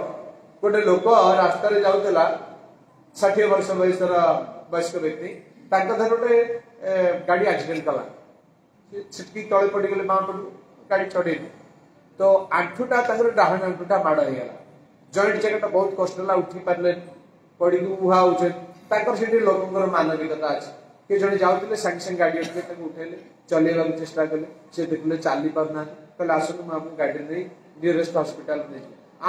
गोटे लोक रास्ता जाऊला 60 वर्ष बयसर वयस्क व्यक्ति गोटे गाड़ी एक्सीडेंट कला छिटकी तले पड़गले माँ पड़ू गाड़ी चढ़े तो आंठुटा डाहाण आंठुटा माड़ हो जॉइंट जगह बहुत कष्ट है उठी पारे पड़ी उहा होते लोकर मानविकता अच्छे किए जड़े जाते सागे सागे गाड़ी उठेले चलवा चेष्टा कले से देखले चली पारना कहले आसन मुझे गाड़ी नहीं नियरेस्ट हॉस्पिटल नहीं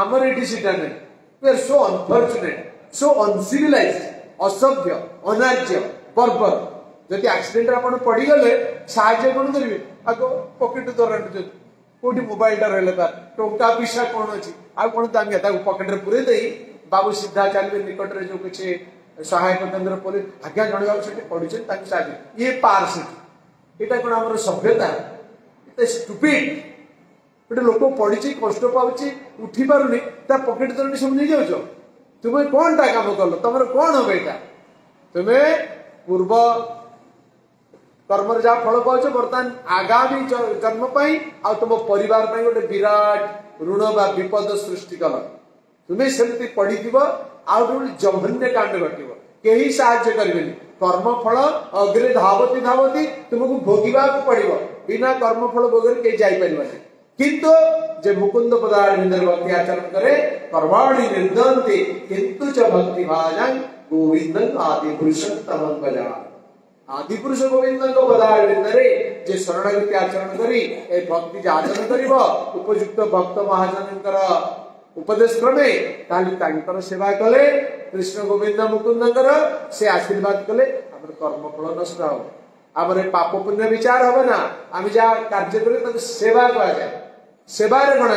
आमर ये सीटा नहीं we are so unfortunate so uncivilise असभ्य अनार्य बर्बर जदि एक्सीडेंट आप पड़गले साहय कौन करेंगे आग पकेट दौरान कौटी मोबाइल रहा तार टंका पैसा कौन अच्छी आ कौन दामिया पकेट पूरे दे बाबू सीधा चलिए निकट में जो किसी सहायक केन्द्र पुलिस आज्ञा जन पढ़ी ये पार्स यहाँ कौन आम सभ्यता स्टुपिड गोटे लोक पढ़ी कष्ट पाँच उठी पारुनी पकेट दरणी सब नहीं जाऊच तुम्हें कौन टा काम कल तुम कौन हम यहाँ तुम्हें पूर्व कर्म जहाँ फल पाच बर्तमान आगामी जन्म आ तुम परिवार गोटे विराट ऋण बा विपद सृष्टि कल तुम्हें सेमती पढ़ी जघन्य कांड घट कहीं साहाय्य करेंगे कर्म फल अग्रे धावती धावती तुमको भोगवा पड़ो बिना कर्म फल भोग कहीं जापर किंतु जे मुकुंद पदार भक्ति आचरण करे कर्माणि निर्दंते किंतु च भक्ति भाजन गोविंद आदि पुरुषोत्तम भजा आदि पुरुष गोविंद पदार जे शरणागति आचरण करी ए भक्ति आचरण कर उपयुक्त भक्त महाजन उपदेश क्रमे ताली सेवा कले कृष्ण गोविंद मुकुंद से आशीर्वाद कले आम कर्मफल नष्ट हो आम पाप पुण्य विचार हम ना आम जहाँ कार्य कर सेवा कहुए सेवार गणा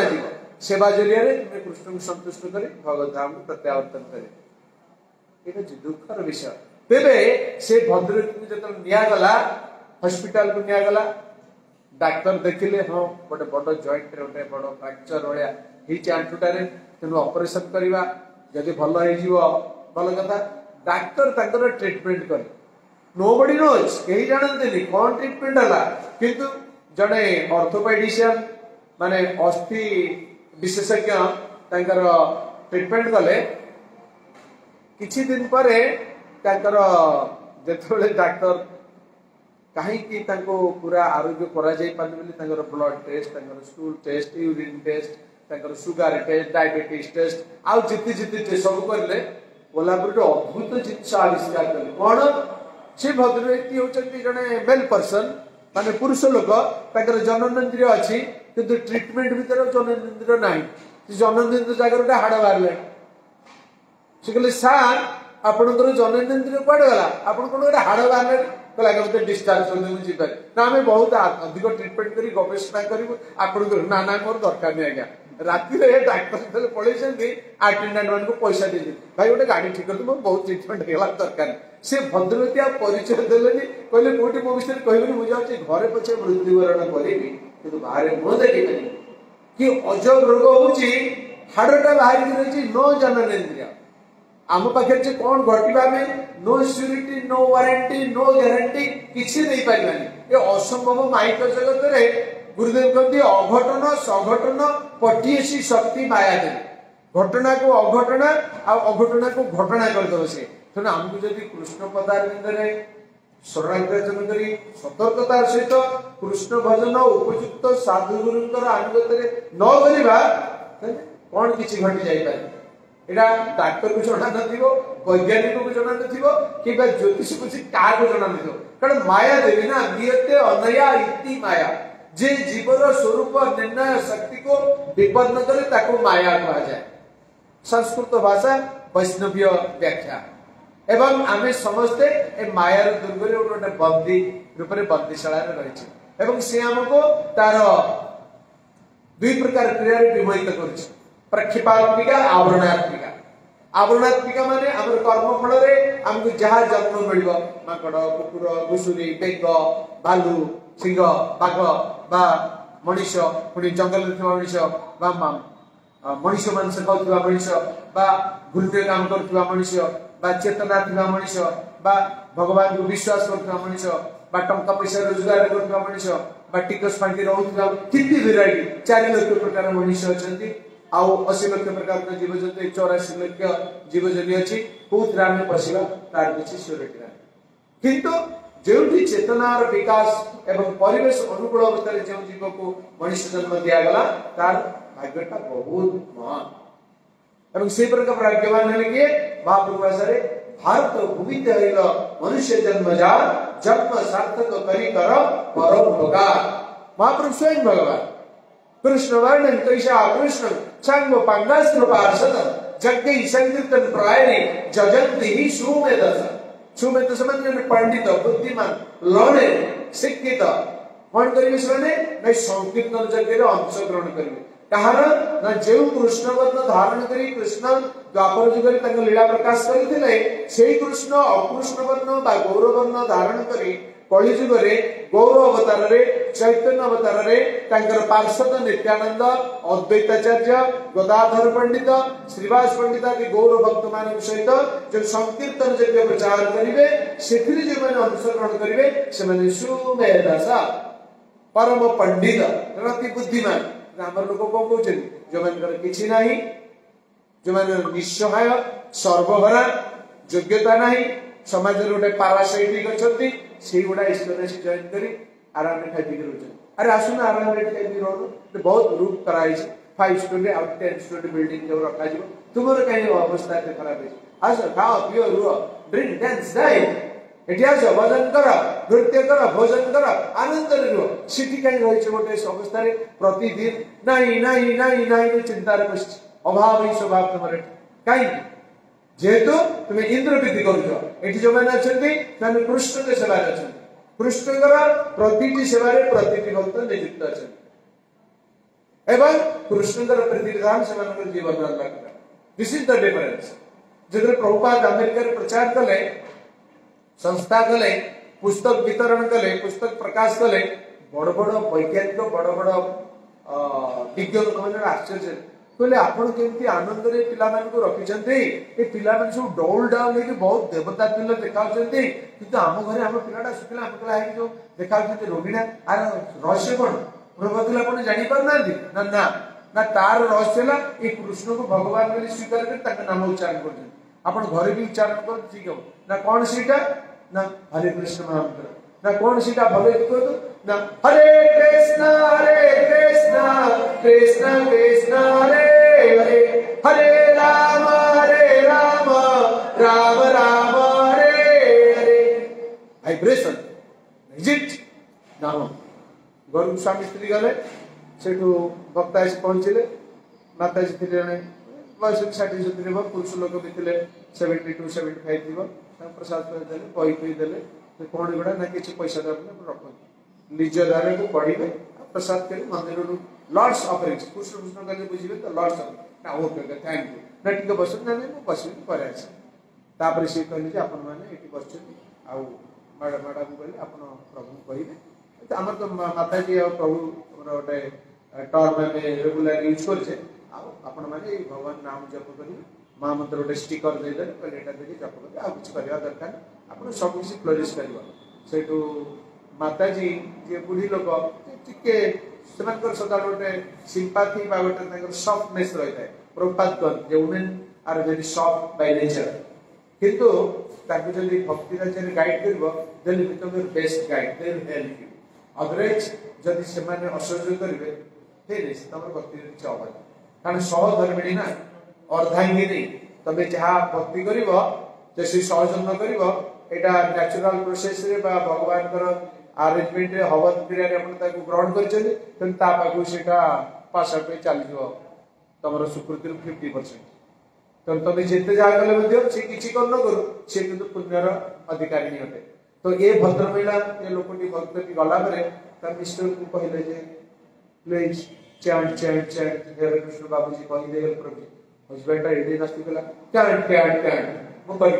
सेवा जरिया तुम्हें कृष्ण को संतुष्ट कर भगवत धाम को प्रत्यावर्तन करे ये दुखर विषय तेरे से भद्रक जो निगला हस्पिटाल को निगला डाक्तर देखिले हाँ गोटे बड़ जॉइंट गोटे बड़ फ्रैक्चर भाया आंठुटारे तेणु ऑपरेशन करवा जदि भल हो भल कथा डाक्तर ट्रीटमेंट करे नोबडी नोज कहीं जानते कौन ट्रीटमेंट है किंतु जड़े ऑर्थोपेडिशियन माने अस्थि विशेषज्ञ ट्रीटमेंट कले किछि दिन परे जेतबेले डाक्तर कहीं पूरा आरोग्य करा जाई पारे blood test stool test urine test sugar test diabetes test आउ जिति जिति टेस्ट सब करले कोलाबोरेटरी अद्भुत जिनिस आविष्कार कले कौन से भद्र व्यक्ति होचंती जने मेल पर्सन माने पुरुष लोक जननेन्द्रिय अच्छी किंतु ट्रीटमेंट भीतर जननेन्द्रिय नहीं जननेन्द्रिय जगह हाड़ बाहर से कहले सार आपणकर जननेन्द्रिय कड़े गला आप कौन गोटे हाड़ बाहर कहला डिस्चार्ज कर ना आम बहुत अधिक ट्रीटमेंट कर गवेषणा करूँ आप ना ना मोर दरकार नहीं आज्ञा राति डाक्तर पलैसे आटेंडाट मान को पैसा दे भाई गोटे गाड़ी ठीक कर बहुत ट्रीटमेंट दरकार से भद्रवती आप परिचय देले कहले कोटी मो विषय कहबे मुझे जाऊँ घरे पछे मृत्युवरण करी कि बाहर मुह देखी कि अजब रोग होची हाड़टा बाहर रही नो जननेन्द्रिय आम पाखे कौन घटवा में no security no warranty no guarantee किसी नहीं पारिबानी ये असंभव माइक जगत रे गुरुदेव कहते अघटन सघटन पटिएसी शक्ति माया देवी घटना को अघटना अघटना को घटना करदे से तेना आमको जदि कृष्ण पदार शरणागति करी सतर्कतार सहित कृष्ण भजन उपयुक्त साधु गुरुंकर अनुगत न करवा कौन किसी घटी जाए यहाँ डाक्तर को जना नथिबो वैज्ञानिक को जना नथिबो कि ज्योतिष को क्या जना नथिबो कारण माया देवी ना नियते अनया इति माया जे जीवर स्वरूप निर्णय शक्ति को विपन्न करे ताको माया कहा जाए संस्कृत भाषा वैष्णवीय व्याख्या एवं आमे समस्ते ए मायार दुर्गरे गोटे बंदी रूप में बंदीशाला रही एवं सी आमको तार दुई प्रकार क्रिया विमोहित कर प्रक्षेपात्मिका आवरणात्मिका आवरणात्मिका माने आम कर्म फल आमको जहाँ जन्म मिल माकड़ कुकुर घुषुरी बेग भालू सिंह बाघ बा मनीष पुणी जंगल मनीष मनीष मांस खाऊा मनीष बा घूर्ण्य काम करुवा मनीष बा चेतना थिबा मनीष बा भगवान को विश्वास करुवा मनीष बा टंका पैसा रोजगार करुवा मनीष बा टिकस फांटी रहउथिबा कितनी वेराइटी 4 लाख प्रकार मनीष अछंती आउ 80 लाख प्रकार जीव जंतु 84 लाख जीव जंतु अछि बहुत रामे पसिबा तार किछि सियोरिटी किंतु जो चेतनार विकास एवं परिवेश अनुकूल अवस्था जो जीव को मनुष्य जन्म दिगला तार भाग्यटा बहुत महान एवं से प्रकार भाग्यवान है कि महाप्रभु भाषा भारत भूमि मनुष्य जन्म जा जन्म सार्थक करी कर परम भोगार महाप्रभु स्वयं भगवान कृष्ण वर्णन कैसा कृष्ण संग पांगास्त्र पार्षद जगै संकीर्तन प्रायणे जजंति ही सुमेधस सुमेध समझ पंडित बुद्धिमान लर्नेड शिक्षित कौन करेंगे से संकीर्तन जगह अंशग्रहण करेंगे कहार ना जो कृष्ण वर्ण धारण करी कृष्ण द्वापर जुगरे तंग लीला प्रकाश करथिले सेही कृष्ण अकृष्ण वर्ण बा गौर वर्ण धारण करी कलि जुगरे गौर अवतार रे चैतन्य अवतार रे तांकर पार्षद नित्यानंद अद्वैताचार्य गदाधर पंडित श्रीवास पंडित आदि गौर भक्त मान सहित जो संकीर्तन यज्ञ प्रचार करिवे सेथिरे जे माने अनुसरण करिवे से माने सुमेधासा परम पंडित रति बुद्धिमान हमर लोक को कहउछन जो मानकर किछि नाही जो माने निस्सहाय सर्वहरा योग्यता नाही समाज रे गोटे पारासाइटिक अछंती सेही गुडा ईश्वर से जॉइन करी आराम रे खाइ पी रहउछन अरे आसुना आराम रे खाइ पी रहउ तो बहुत रूप कराई छै 5 स्टोरी आउट 10 स्टोरी बिल्डिंग जो रखा जिवो तुमर काई अवस्था ते खराब है आस खाओ पियो रुओ ड्रिंक डांस डाई एटियास भजन कर नृत्य कर भोजन कर आनंद रे रुओ सिटी काई रहि छै गोटे अवस्था रे प्रतिदिन नाही चिंता रे बस अभाव ही स्वभाव तुमरे काई जेहेतु तुम्हें इंद्र विधि कर एटी जो मैंने अच्छे मैंने कृष्ण के सेवा अच्छे कृष्ण प्रतिटी सेवा प्रतिटी भक्त नियुक्त अच्छे एवं कृष्ण प्रीति विधान से जीवन लगता दिस इज द डिफरेंस जो प्रभुपाद अमेरिका प्रचार कले संस्था कले पुस्तक वितरण कले पुस्तक प्रकाश कले बड़ बड़ वैज्ञानिक बड़ बड़ विज्ञ लोक मैंने आश्चर्य कहले आपण केमती आनंद रे पिला मान को रखी छथि ए पिला मान सब डोल डाउन लेके बहुत देवता तुल्य देखाउ छथि किंतु हम घरे हम पिलाडा सुखला हम कला है जो देखाउ छथि रोगिणा आर रहस्य कोन प्रभुला कोन जानि पर नांदी ना ना ना तार रहस्य ला ए कृष्ण को भगवान बोली स्वीकार कर तक नाम उच्चारण कर आपण घरे भी उच्चारण कर ठीक हो ना कोन सीटा ना हरे कृष्ण महामंत्र ना कोन सीटा भले को ना हरे कृष्ण कृष्ण कृष्ण हरे हरे हरे राम राम राम हरे हरे वाइब्रेशन इजिट नाम गरु स्वामी स्त्री गले सेठू भक्ता आसी पहुंचले माता जी थे जने बस 60 70 पुरुष लोक भी थे 72 75 थी प्रसाद कर देले कहि कहि देले तो कोन गुडा ना किछ पैसा दबले रखो निज दारे को पढ़िबे प्रसाद के मंदिर रो लॉर्ड्स ऑफरिंग्स कृष्ण कहले बुझिबे तो लॉर्ड्स ना ओके थैंक यू ना ठीक बस ना नहीं बस करे आसे तापर से कहले जे अपन माने एटी बस आ मैडम कहले अपन प्रभु कहिबे तो हमर तो माता जी और प्रभु रोटे टर्म में रेगुलर यूज कर छे आपण माने भगवान नाम जप करी मां मंत्र रोटे स्टिकर दे दे कहले एटा देखि जप करी आ कुछ करया दरकार आपण सब किसी फ्लोरिश करबा सेटू माता जी जे बुढ़ी लोक टिके सेमानकर सदा गोटे सिंपैथी बा गोटे तांकर सॉफ्टनेस रहता है प्रभुपाद कह जे women are very soft by nature किंतु ताकि जल्दी भक्ति राज्य गाइड करबो then become your best guide they will help you otherwise जदि सेमाने असहयोग करबे हे तमर भक्ति किछ अभाव कारण सहधर्मिणी ना अर्धांगिनी तबे जहा भक्ति करिवो जे से सहयोग करिवो एटा नेचुरल प्रोसेस रे बा भगवान कर अरेंजमेंट रे हवन क्रिया रे अपन ताकू ग्रहण करछन तन ता पाकू सेटा पासा पे चली जो तमरो सुकृति 50% तन तबे जेते जा गले मध्ये से किछि कर न करू से किंतु पुण्यर अधिकारी नि होते तो ए भद्र महिला ए लोकटी भक्त की गला करे त मिस्टर को कहले जे प्लीज चैंट हे कृष्ण बाबूजी कहि दे प्रभु हस्बैंड रेडी नस्ती कला चैंट वो कर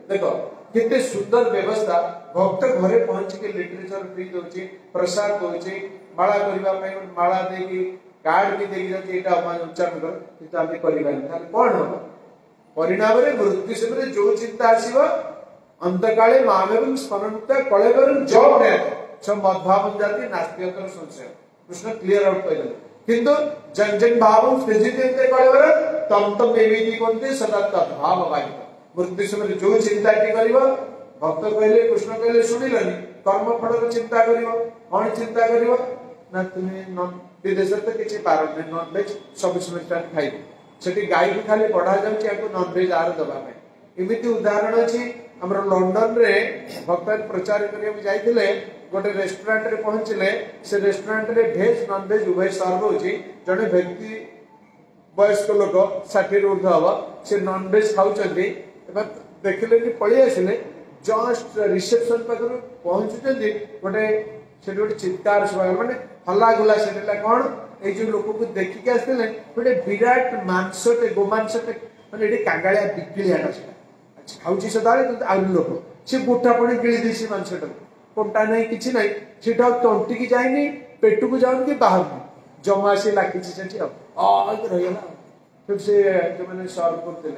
देखो कितने सुंदर व्यवस्था भक्त घरे पहुंच के लिटरेचर फ्री दोची प्रसाद दोची माला करबा पय माला देकी कार्ड भी देकी जाती एटा अपन उच्चारण कर किंतु आमे करबा ताले कोन हो परिणाम रे मृत्यु समय जो चिंता आसीबो अंतकाले मामेवं स्मरणमुक्ता कलेवरं जॉब ने सब मद्भावं जाति नास्तिकतर संशय कृष्ण क्लियर आउट कइले किंतु जन भावं स्थितिते कलेवरं तम तम एविति कोनते सदा तद्भाव वाहित मृत्यु समय जो चिंता की करिवो भक्त कहले कृष्ण कहले सुनिलनी कर्म फल चिंता करिवो कोन चिंता करिवो ना तुमे विदेश तो किछि पारन नॉन वेज सब समय खाइबो सेठी गाय को खाली पढ़ा जाउछि आको नॉन वेज आर दबा में एमिति उदाहरण अछि हमर लंडन रे भक्त प्रचार करिया जाइथिले गोटे रेस्टोरेंट रे पहुंचले से रेस्टोरेंट रे वेज नॉन वेज उभय सर्व होछि जने व्यक्ति वयस्क लोक 60 ऊर्ध्व हवा से नॉन वेज खाउछन्ती एबा देखले कि पळी आसिले जस्ट रिसेप्शन पाखर पहुंचुछन्ती गोटे से गोटे चित्कार सुबा माने हल्ला गुला सेटला कोन ये जो लोक को देखिक आसते गोटे विराट मांसटे गोमांसटे मैंने कांगालिया बिकिलियाटा खाऊँ सदाबे आउरी लोक सी बुटा पड़ी गिड़ी देसी मांसटा कंटा नहीं किसी ना सीटा तंटी की जाए पेट को जाऊन कि बाहर जमा से लाखी रहीगला फिर से जो मैंने सर्व करते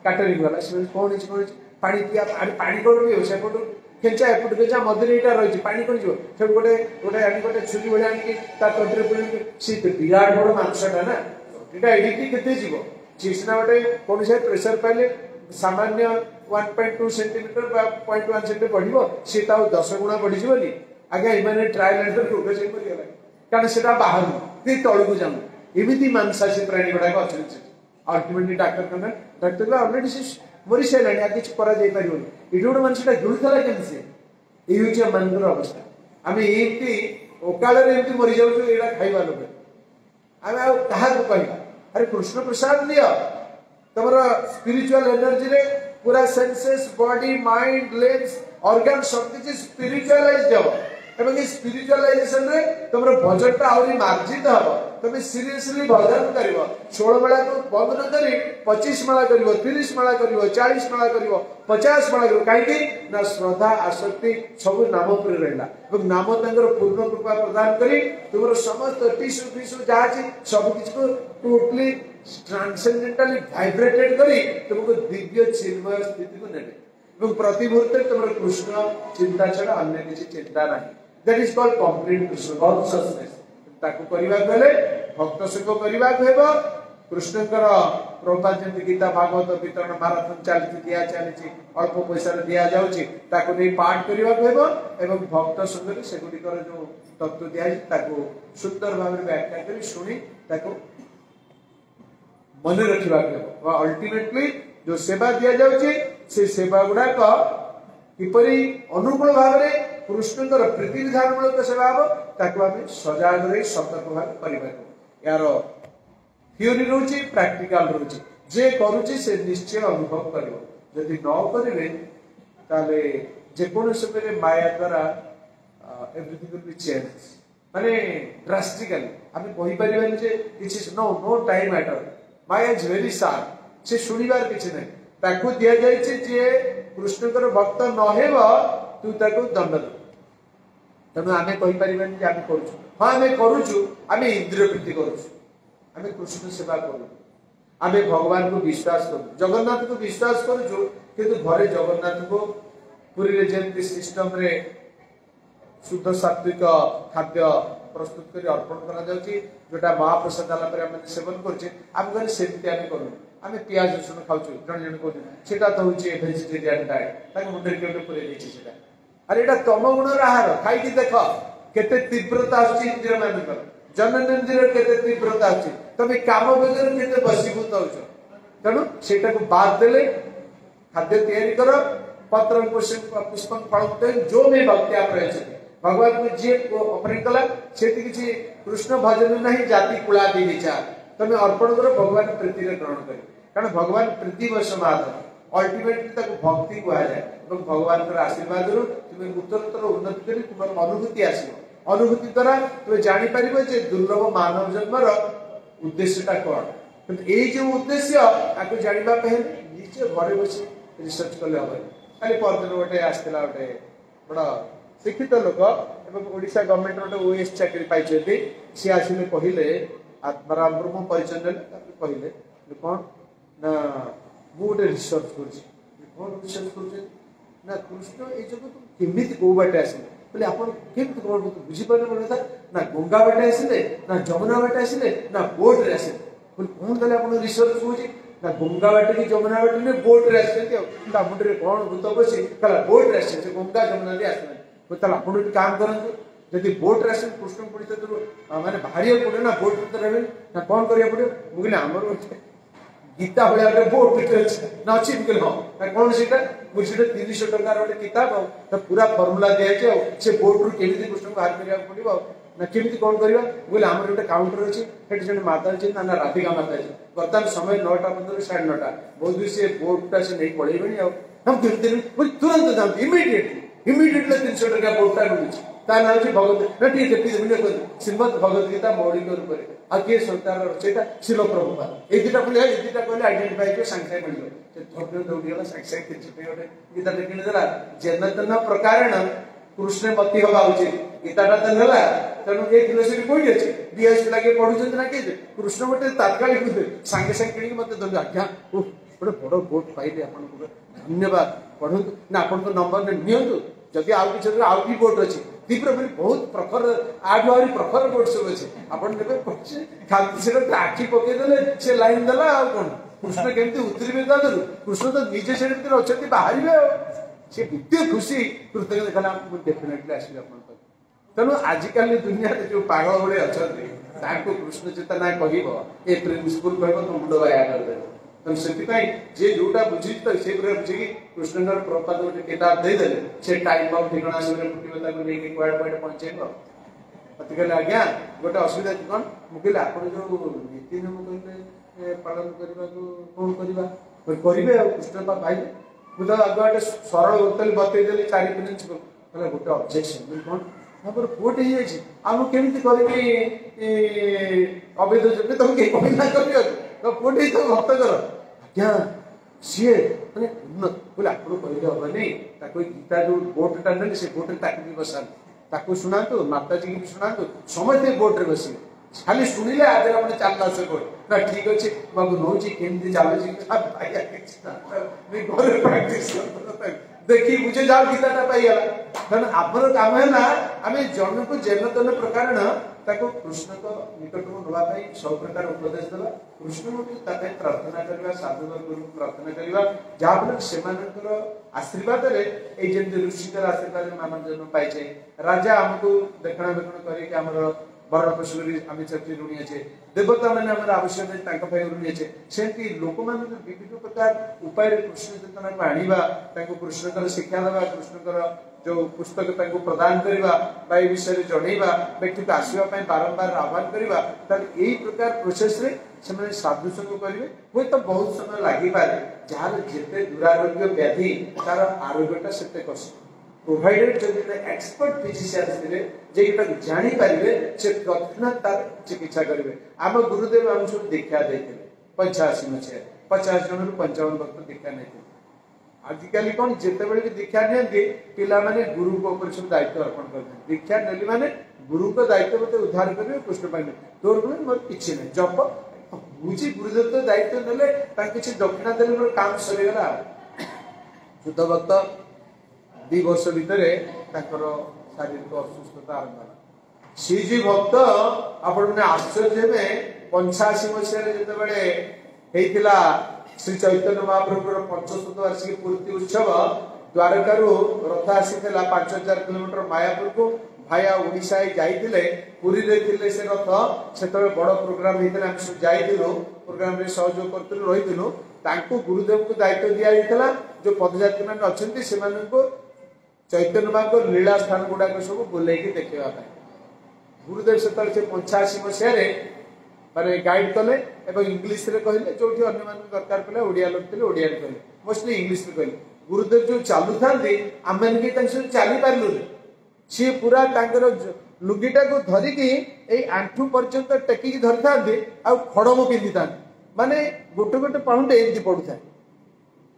कैटरिंग वाला से कौन पानी पिया पानी कौन भी से खेचा एपट खेचा मधुर यहाँ रही पानी कौन जो फिर गोटे गोटे आनी गोटे छुरी भाई आनी तंत्र पड़े सी विराट बड़ मांसटा ना तंटीटा एडिकी केते जीव सी सीना गोटे कौन से प्रेसर पाइले सामान्य 1.2 सेंटीमीटर 0.1 सेंटीमीटर बढ़िबो सी 10 गुणा बढ़ी जीवनी आगे इमाने ट्रायल एंड रोग चेक करियला कारण सेटा बाहर ती तळकु जाऊ एमिति मांसाशी प्राणी गुडा को अछि अल्टीमेटली डाक्टर ऑलरेडी से मरी सारे आगे किसी करा जाई परिबोनी इडोड मानसटा गिळुथला केनसे ए होची मनकर अवस्था आमे एमती ओकाले एमती मरी जाउ जो एडा खाइबा लोग आमे आ कहा को कहबा अरे कृष्ण प्रसाद दियो तमरा स्पिरिचुअल एनर्जी रे पूरा senses body mind legs organ सब किछि स्पिरिचुअलाइज जाओ एवं ये स्पिरिचुअलाइजेशन रे तमरा भजनटा आउरी मार्जित हबो तमे सीरियसली भजन करिवो 16 माला को बंद न करी 25 माला करिवो 30 माला करिवो 40 माला करिवो 50 माला करिवो काहे कि ना श्रद्धा आसक्ति सब नाम पर रहला एवं नाम तंगर पूर्ण कृपा प्रदान करी तुमरो समस्त टिश्यू फिशू जाछि सब किछ को टोटली ट्रांसेंडेंटली वाइब्रेटेड करी तुमको दिव्य चिन्मय स्थिति को नेबे एवं प्रति मुहूर्ते तुमरो कृष्ण चिंता छडा अन्य किछि चिंता नाही that is called complete Krishna consciousness ताको करिवा बेले भक्त संग करिवा हेबो कृष्णकर प्रभुपाद जंती गीता भागवत वितरण माराथन चलती दिया चली अल्प पैसा दिया जाउची ताको नै पाठ करिवा हेबो एवं भक्त संग रे सेगुडी कर जो तत्व दिया ताको सुंदर भाव में व्याख्या करी सुनी ताको मन रखिवा हेबो अल्टीमेटली जो सेवा दिया जाउची से सेवा गुडा को किपरि अनुकूल भाव रे कृष्णकर प्रीति विधान मूलक सेवा हम ताको आम सजाग रही सतर्क भाव करिबा यार थियोरी रोची प्रैक्टिकल रोची जे करूची से निश्चय अनुभव करिवो जदि न करिवे ताले जे कोन समय माया द्वारा एवरीथिंग विल बी चेंज माने ड्रास्टिकली आमे कहि परिबा जे किछि नो टाइम मैटर माया इज वेरी शार्प से सुनिबार किछि नै ताको दिया जायछि जे कृष्णकर भक्त न हेबो तू ताको दंड दे तेणु आम कहीपर आम करूँ हाँ आम करूँ आम इंद्रिय प्रीति करूँ आम कृष्ण सेवा करूँ आम भगवान को विश्वास करूँ जगन्नाथ को विश्वास करूँ किंतु घरे जगन्नाथ को पुरी जमी सिस्टम रे शुद्ध सात्विक खाद्य प्रस्तुत कर अर्पण करा महाप्रसाद आम सेवन कर सेमती आम करूँ आम पियाज रसुण खाऊ जन जन कहूँ तो हूँ भेजिटेरियन डाएट मुंडे केवल पूरे अरे एटा तम गुण आहार खाई देख केते तीव्रता आछि इंद्रिय मानकर जननेन्द्रिय केते तीव्रता आछि तमे काम बेगर केते बसीभूत होछ तेणु सेटा को बाद देले खाद्य तैयारी कर पत्र पुष्पं फलते जो में भक्ति प्रयच्छति भगवान को जे ऑफरिंग कला सेति किछि कृष्ण भजन नहीं जाति कुला दी विचार तमे अर्पण कर भगवान प्रीति रे ग्रहण करी कारण भगवान प्रीति वशमाद अल्टीमेटली ताको भक्ति कहा जाए और भगवान का आशीर्वाद रु तुम उत्तरोत्तर उन्नति करी तुम अनुभूति आसो अनुभूति द्वारा तुम जानी परिबो जे दुर्लभ मानव जन्मर उद्देश्यटा कौन ये जो उद्देश्य आपको जानिबा पहले निजे घरे बसी रिसर्च कले हम खाली परदिन गोटे आसला गोटे बड़ा शिक्षित लोक एवं ओडिशा गवर्नमेंट गोटे ओएस चाकरी पाइछथि सी आसिले कहिले आत्माराम ब्रह्म परिचय कहले कौन ना गोटे रिसर्च कर ना कृष्ण ये जगह तुम केमी कौ बाटे आसिले बोले आप कौन बुझीपारे बोले था ना गंगा बाटे आसिले ना जमुना बाटे आसिले ना बोट रे आसिले बोले कौन ताले आप रिसर्च होची ना गंगा बाटे की जमुना बाटे ने बोट रे आसिले ता मुंडरे कौन भूत बसी कला बोट रे आसिले गंगा जमुना रे आसिले बोले ताले आपण एक काम करंतु यदि बोट रे आसिले कृष्ण पुरित माने भारी पड़े ना बोट में रहबे ना कौन करिया पड़े मुगले हमर गीता भाया बोट ना अच्छी हाँ कौन से 300 टंकार गोटे किताब तो पूरा फर्मुला दिखाई से बोट रु केमी कृष्ण को बाहर करा पड़ो ना केमी कौन करवा बोले आम गोटे काउंटर अच्छी जन माता अच्छी ना राधिका माता अच्छी बर्तमान समय 9टा मतलब 9:30 बहुत भी से बोटा से नहीं पड़े हम तुरंत जाते इमिडिएटली 300 टंका बोटा मिलूँ ତା ନାଁ ହେଉଛି ଭଗବତ ନା ଟିକେ ଶ୍ରୀମଦ୍ ଭଗବତ ଗୀତା ମୌଳିକ ରୂପରେ ଆଉ କିଏ ସଂସ୍ଥାର ରଚୟିତା ଶିଳ ପ୍ରଭୁପାଦ ଏଇ ଦୁଇଟା କହିଲେ ଆଇଡେଣ୍ଟିଫାଇ କରିବ ସାଙ୍ଗେ ସାଙ୍ଗେ ମିଳିବ ସେ ଧୈର୍ଯ୍ୟ ଦୌଡ଼ିଗଲା ସାଙ୍ଗେ ସାଙ୍ଗେ କିଛି ଗୋଟେ ଗୀତାଟେ କିଣିଦେଲା ଯେନ ତେନ ପ୍ରକାରେଣ କୃଷ୍ଣ ମତି ହବା ଉଚିତ ଗୀତାଟା ତ ନେଲା ତେଣୁ ଏ ଫିଲୋସଫି କୋଉଠି ଅଛି ବିଏସ୍ ପିଲା କିଏ ପଢୁଛନ୍ତି ନା କିଏ କୃଷ୍ଣ ଗୋଟେ ତାତ୍କାଳିକ ସାଙ୍ଗେ ସାଙ୍ଗେ କିଣିକି ମତେ ଧରିଲେ ଆଜ୍ଞା ଗୋଟେ ବଡ ବୋଟ ପାଇଲେ ଆପଣଙ୍କୁ ଧନ୍ୟବାଦ ପଢନ୍ତୁ ନା ଆପଣଙ୍କ ନମ୍ବର ନିଅନ୍ତୁ ଯଦି ଆଉ କିଛି ଆଉ ବି ବୋଟ ଅଛି ତୀବ୍ର ବହୁତ ପ୍ରଖର ଆଠୁ ଆହୁରି ପ୍ରଖର ବୋଟ ସବୁ ଅଛି ଆପଣ ନେବେ ଖାଲି ସେଟା ଆଖି ପକେଇଦେଲେ ସେ ଲାଇନ ଦେଲା ଆଉ କଣ କୃଷ୍ଣ କେମିତି ଉତ୍ତରିବେ ତା ଦେହରୁ କୃଷ୍ଣ ତ ନିଜେ ସେ ଭିତରେ ଅଛନ୍ତି ବାହାରିବେ ଆଉ ସେ ଏତେ ଖୁସି କୃତଜ୍ଞ ଦେଖାଲା ମୁଁ ଡେଫିନେଟଲି ଆସିବି ଆପଣଙ୍କ ପାଖକୁ ତେଣୁ ଆଜିକାଲି ଦୁନିଆରେ ଯୋଉ ପାଗଳ ଭଳି ଅଛନ୍ତି ତାଙ୍କୁ କୃଷ୍ଣ ଚେତନା କହିବ ଏ ପ୍ରିନ୍ସିପୁଲ କହିବ ତ ମୁଣ୍ଡ ବାୟା କରିଦେବ ତେଣୁ ସେଥିପାଇଁ ଯିଏ ଯୋଉଟା ବୁଝିଛି ତ ସେ ପୁରା ବୁଝିକି କୃଷ୍ଣଙ୍କର ପ୍ରପାତ ଗୋଟେ କିତାବ ଦେଇଦେଲେ ସେ ଟାଇମ ଅଫ୍ ଠିକଣା ସମୟରେ ଫୁଟିବ ତାକୁ ନେଇକି କୁଆଡେ କୁଆଡେ ପହଞ୍ଚେଇବ ମତେ କହିଲେ ଆଜ୍ଞା ଗୋଟେ ଅସୁବିଧା ଅଛି କଣ ମୁଁ କହିଲି ଆପଣ ଯୋଉ ନୀତି ନିୟମ କହିଲେ ପାଳନ କରିବାକୁ କଣ କରିବା କରିବେ ଆଉ କୃଷ୍ଣ ପାଇବେ ମୁଁ ତ ଆଗ ଗୋଟେ ସରଳ ବୋତଲ ବତେଇଦେଲି 4 ପ୍ରିନ୍ସିପଲ କହିଲେ ଗୋଟେ ଅବଜେକ୍ସନ କଣ ତାପରେ ପୁଅଟେ ହେଇଯାଇଛି ଆଉ ମୁଁ କେମିତି କରିବି ଅବୈଧ ଯୋଗ୍ୟ ତମେ କେହି କହିନା କରିବାକୁ ପୁଅଟେ ତ ଭକ୍ତ କର ଆଜ୍ଞା ସିଏ ମାନେ ବୋଲେ ଆପଣ କହିଲେ ହବନି ତାକୁ ଗୀତା ଯୋଉ ବୋଟଟା ନେଲେ ସେ ବୋଟରେ ତାକୁ ବି ବସାନ୍ତୁ ତାକୁ ଶୁଣାନ୍ତୁ ମାତାଜୀକି ବି ଶୁଣାନ୍ତୁ ସମସ୍ତେ ବୋଟରେ ବସିବେ ଖାଲି ଶୁଣିଲେ ଆଜି ଆପଣ ଚାଲିଲା ସେ ବୋଟ ନା ଠିକ ଅଛି ବାବୁ ନଉଛି କେମିତି ଚାଲୁଛି ଘରେ ପ୍ରାକ୍ଟିସ ଦେଖି ବୁଝେ ଯାଉ ଗୀତାଟା ପାଇଗଲା କାରଣ ଆମର କାମ ହେଲା ଆମେ ଜଣକୁ ଯେନ ତେନ ପ୍ରକାରଣ ତାକୁ କୃଷ୍ଣଙ୍କ ନିକଟକୁ ନେବା ପାଇଁ ସବୁ ପ୍ରକାର ଉପଦେଶ ଦେବା କୃଷ୍ଣଙ୍କୁ ତା ପାଇଁ ପ୍ରାର୍ଥନା କରିବା ସାଧୁବର୍ଗଙ୍କୁ ପ୍ରାର୍ଥନା କରିବା ଯାହାଫଳରେ ସେମାନଙ୍କର ଆଶୀର୍ବାଦରେ ଏଇ ଯେମିତି ଋଷିଙ୍କର ଆଶୀର୍ବାଦରେ ମାନବ ଜନ୍ମ ପାଇଛେ ରାଜା ଆମକୁ ଦେଖଣାବେକ୍ଷଣ କରିକି ଆମର ବରଣ ପୋଷଣ କରି ଆମେ ସେଠି ଋଣୀ ଅଛେ ଦେବତା ମାନେ ଆମର ଆବଶ୍ୟକ ତାଙ୍କ ପାଇଁ ଋଣୀ ଅଛେ ସେମିତି ଲୋକମାନଙ୍କୁ ବିଭିନ୍ନ ପ୍ରକାର ଉପାୟରେ କୃଷ୍ଣ ଚେତନାକୁ ଆଣିବା ତାଙ୍କୁ କୃଷ୍ଣଙ୍କର ଶିକ୍ଷା ଦେବା କୃଷ୍ଣଙ୍କର ଯୋଉ ପୁସ୍ତକ ତାଙ୍କୁ ପ୍ରଦାନ କରିବା ବା ଏ ବିଷୟରେ ଜଣେଇବା ବ୍ୟକ୍ତିକୁ ଆସିବା ପାଇଁ ବାରମ୍ବାର ଆହ୍ୱାନ କରିବା ତାହେଲେ ଏଇ ପ୍ରକାର ପ୍ରୋସେସରେ ସେମାନେ ସାଧୁସଙ୍ଗ କରିବେ ହୁଏତ ବହୁତ ସମୟ ଲାଗିପାରେ ଯାହାର ଯେତେ ଦୁରାରୋଗ୍ୟ ବ୍ୟାଧି ତାର ଆରୋଗ୍ୟଟା ସେତେ କଷ୍ଟ ପ୍ରୋଭାଇଡେଡ ଯଦି ଏକ୍ସपर्ट ଫିଜିସିଆନ୍ସ ଥିଲେ ଯେ ଏଟାକୁ ଜାଣିପାରିବେ ସେ ତৎକ୍ଷଣାତ୍ ତାର ଚିକିତ୍ସା କରିବେ ଆମ ଗୁରୁଦେବ ଆମକୁ ସବୁ ଦୀକ୍ଷା ଦେଇଥିଲେ 85 ମସିହାରେ 50 ଜଣରୁ 55 ଭକ୍ତ ଦୀକ୍ଷା ନେଇଥିଲେ ଆଜିକାଲି କଣ ଯେତେବେଳେ ବି ଦୀକ୍ଷା ନିଅନ୍ତି ପିଲାମାନେ ଗୁରୁଙ୍କ ଉପରେ ସବୁ ଦାୟିତ୍ୱ ଅର୍ପଣ କରନ୍ତି ଦୀକ୍ଷା ନେଲି ମାନେ ଗୁରୁଙ୍କ ଦାୟିତ୍ୱ ମତେ ଉଦ୍ଧାର କରିବେ କୃଷ୍ଣ ପାଇବେ ତୋର ମୋର କିଛି ନାହିଁ ଜପ ବୁଝି ଗୁରୁଦେବ ତ ଦାୟିତ୍ୱ ନେଲେ ତାଙ୍କୁ କିଛି ଦକ୍ଷିଣା ଦେଲେ ମୋର କାମ ସରିଗଲା ଶୁଦ୍ଧ ଭକ୍ତ 2 ବର୍ଷ ଭିତରେ ତାଙ୍କର ଶାରୀରିକ ଅସୁସ୍ଥତା ଆରମ୍ଭ ହେଲା ଶ୍ରୀଜୀ ଭକ୍ତ ଆପଣମାନେ ଆଶ୍ଚର୍ଯ୍ୟ ହେବେ 85 ମସିହାରେ ଯେତେବେଳେ ହେଇଥିଲା ଶ୍ରୀ ଚୈତନ୍ୟ ମହାପ୍ରଭୁଙ୍କର 75 ବାର୍ଷିକୀ ପୂର୍ତ୍ତି ଉତ୍ସବ ଦ୍ୱାରକାରୁ ରଥ ଆସିଥିଲା 5000 କିଲୋମିଟର ମାୟାପୁରକୁ ଭାୟା ଓଡ଼ିଶା ଯାଇଥିଲେ ପୁରୀରେ ଥିଲେ ସେ ରଥ ସେତେବେଳେ ବଡ଼ ପ୍ରୋଗ୍ରାମ ହେଇଥିଲା ଆମେ ସବୁ ଯାଇଥିଲୁ ପ୍ରୋଗ୍ରାମରେ ସହଯୋଗ କରୁଥିଲୁ ରହିଥିଲୁ ତାଙ୍କୁ ଗୁରୁଦେବଙ୍କୁ ଦାୟିତ୍ୱ ଦିଆଯାଇଥିଲା ଯୋଉ ପଦଯାତ୍ରୀ ମାନେ ଅଛନ୍ତି ସେମାନଙ୍କୁ ଚୈତନ୍ୟ ମାଙ୍କ ଲୀଳା ସ୍ଥାନ ଗୁଡାକ ସବୁ ବୁଲେଇକି ଦେଖେଇବା ପାଇଁ ଗୁରୁଦେବ ସେତେବେଳେ ସେ 85 ମସିହାରେ ମାନେ ଗାଇଡ କଲେ ଏବଂ ଇଂଲିଶରେ କହିଲେ ଯୋଉଠି ଅନ୍ୟମାନଙ୍କୁ ଦରକାର ପଡ଼ିଲା ଓଡ଼ିଆ ଲୋକ ଥିଲେ ଓଡ଼ିଆରେ କହିଲେ ମୋଷ୍ଟଲି ଇଂଲିଶରେ କହିଲେ ଗୁରୁଦେବ ଯୋଉ ଚାଲୁଥାନ୍ତି ଆମେମାନେ ବି ତାଙ୍କ ସହିତ ଚାଲିପାରିଲୁନି ସିଏ ପୁରା ତାଙ୍କର ଲୁଗିଟାକୁ ଧରିକି ଏଇ ଆଣ୍ଠୁ ପର୍ଯ୍ୟନ୍ତ ଟେକିକି ଧରିଥାନ୍ତି ଆଉ ଖଡମ ପିନ୍ଧିଥାନ୍ତି ମାନେ ଗୋଟେ ଗୋଟେ ପାହୁଣ୍ଡ ଏମିତି ପଡୁଥାଏ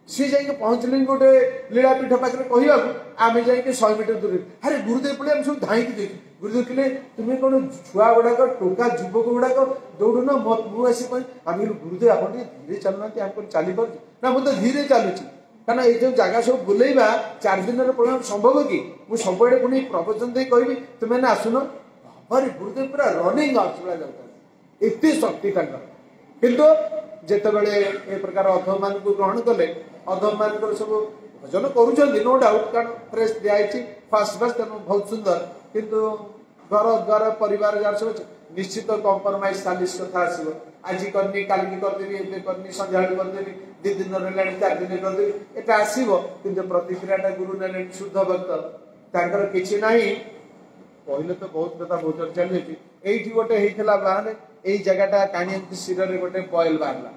सी जाइए पहुंचले गोटे लीलापीठ पाखे कहवाक आम जाइए 100 मीटर दूर अरे गुरुदेव पड़े आम सब धाई देख गुरुदेव कहले तुम्हें कौन छुआ गुड़ाक टोका युवक गुड़ाक दौड़न मुझे आम गुरुदेव आप धीरे चलना आम चली पार ना मुझे धीरे चलुची कारण ये जो जगह सब बुलेवा 4 दिन प्रोग्राम संभव कि मुझे सबुआड़े पुणी प्रवचन दे कहि तुम्हें आसुन अरे गुरुदेव पूरा रनिंग आसला दरकार एत शक्ति किंतु जितेबले ए प्रकार अधम मान ग्रहण कले अधम मान सब भजन करुँच नो डाउट कारण फ्रेश दिखाई फास्ट फास्ट तेणु बहुत सुंदर किंतु घर द्वार परिवार जार सब निश्चित कंप्रोमाइज 40 कथा आसो आज करनी काली करदेवी ए करनी संध्या करदेवी 2 दिन रहा 4 दिन करदेवी एटा आसो किंतु प्रतिक्रियाटा गुरु ने शुद्ध भक्त तांकर किछि नाही कहले तो बहुत कथा बहुत चली एठी गोटे हेइथला बाहने एई जगहटा काणी शिर रे गोटे बॉयल बाहरला